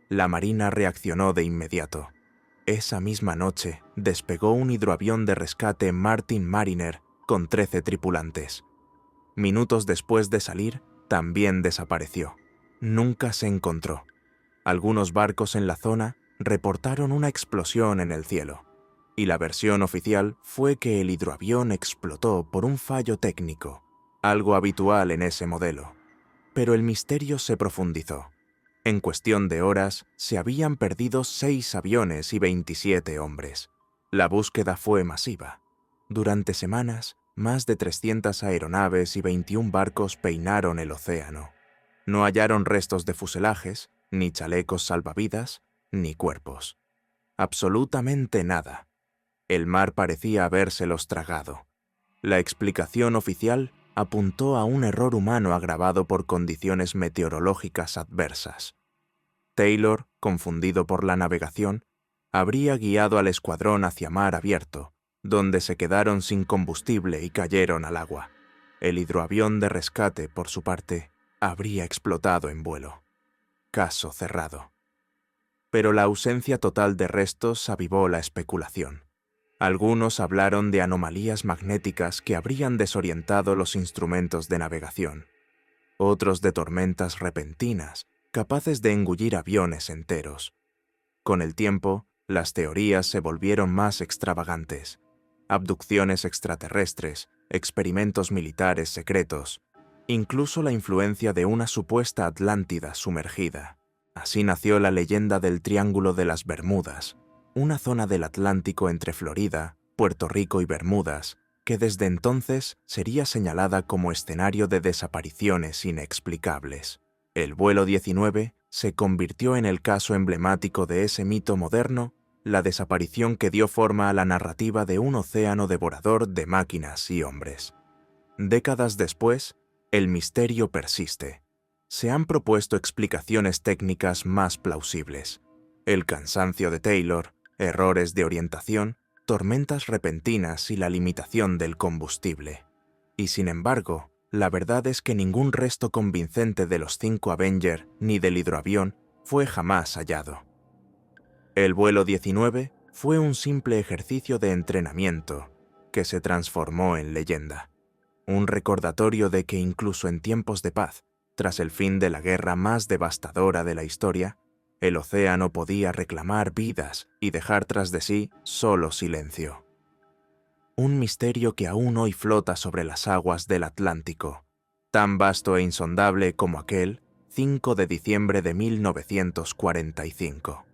La Marina reaccionó de inmediato. Esa misma noche despegó un hidroavión de rescate Martin Mariner con 13 tripulantes. Minutos después de salir, también desapareció. Nunca se encontró. Algunos barcos en la zona reportaron una explosión en el cielo, y la versión oficial fue que el hidroavión explotó por un fallo técnico, algo habitual en ese modelo. Pero el misterio se profundizó. En cuestión de horas, se habían perdido 6 aviones y 27 hombres. La búsqueda fue masiva. Durante semanas, más de 300 aeronaves y 21 barcos peinaron el océano. No hallaron restos de fuselajes, ni chalecos salvavidas, ni cuerpos. Absolutamente nada. El mar parecía habérselos tragado. La explicación oficial apuntó a un error humano agravado por condiciones meteorológicas adversas. Taylor, confundido por la navegación, habría guiado al escuadrón hacia mar abierto, donde se quedaron sin combustible y cayeron al agua. El hidroavión de rescate, por su parte, habría explotado en vuelo. Caso cerrado. Pero la ausencia total de restos avivó la especulación. Algunos hablaron de anomalías magnéticas que habrían desorientado los instrumentos de navegación. Otros de tormentas repentinas, capaces de engullir aviones enteros. Con el tiempo, las teorías se volvieron más extravagantes. Abducciones extraterrestres, experimentos militares secretos, incluso la influencia de una supuesta Atlántida sumergida. Así nació la leyenda del Triángulo de las Bermudas, una zona del Atlántico entre Florida, Puerto Rico y Bermudas, que desde entonces sería señalada como escenario de desapariciones inexplicables. El vuelo 19 se convirtió en el caso emblemático de ese mito moderno, la desaparición que dio forma a la narrativa de un océano devorador de máquinas y hombres. Décadas después, el misterio persiste. Se han propuesto explicaciones técnicas más plausibles. El cansancio de Taylor, errores de orientación, tormentas repentinas y la limitación del combustible. Y sin embargo, la verdad es que ningún resto convincente de los 5 Avenger ni del hidroavión fue jamás hallado. El vuelo 19 fue un simple ejercicio de entrenamiento que se transformó en leyenda. Un recordatorio de que incluso en tiempos de paz, tras el fin de la guerra más devastadora de la historia, el océano podía reclamar vidas y dejar tras de sí solo silencio. Un misterio que aún hoy flota sobre las aguas del Atlántico, tan vasto e insondable como aquel 5 de diciembre de 1945.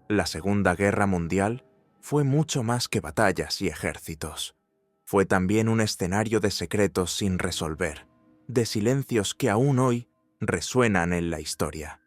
La Segunda Guerra Mundial fue mucho más que batallas y ejércitos. Fue también un escenario de secretos sin resolver, de silencios que aún hoy resuenan en la historia.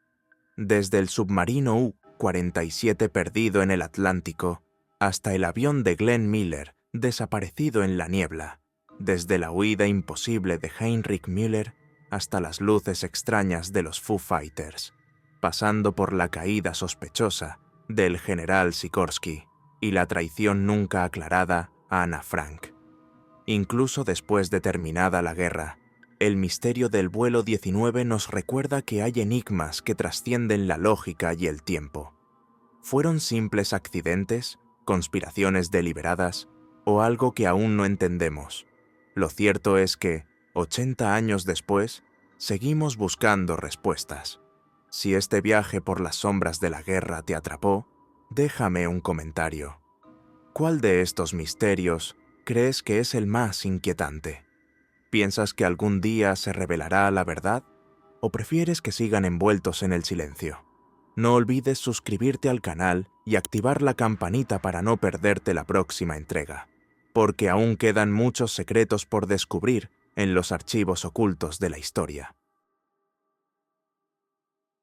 Desde el submarino U-47 perdido en el Atlántico, hasta el avión de Glenn Miller desaparecido en la niebla, desde la huida imposible de Heinrich Müller hasta las luces extrañas de los Foo Fighters, pasando por la caída sospechosa del general Sikorsky y la traición nunca aclarada a Ana Frank. Incluso después de terminada la guerra, el misterio del vuelo 19 nos recuerda que hay enigmas que trascienden la lógica y el tiempo. ¿Fueron simples accidentes, conspiraciones deliberadas o algo que aún no entendemos? Lo cierto es que, 80 años después, seguimos buscando respuestas. Si este viaje por las sombras de la guerra te atrapó, déjame un comentario. ¿Cuál de estos misterios crees que es el más inquietante? ¿Piensas que algún día se revelará la verdad? ¿O prefieres que sigan envueltos en el silencio? No olvides suscribirte al canal y activar la campanita para no perderte la próxima entrega, porque aún quedan muchos secretos por descubrir en los archivos ocultos de la historia.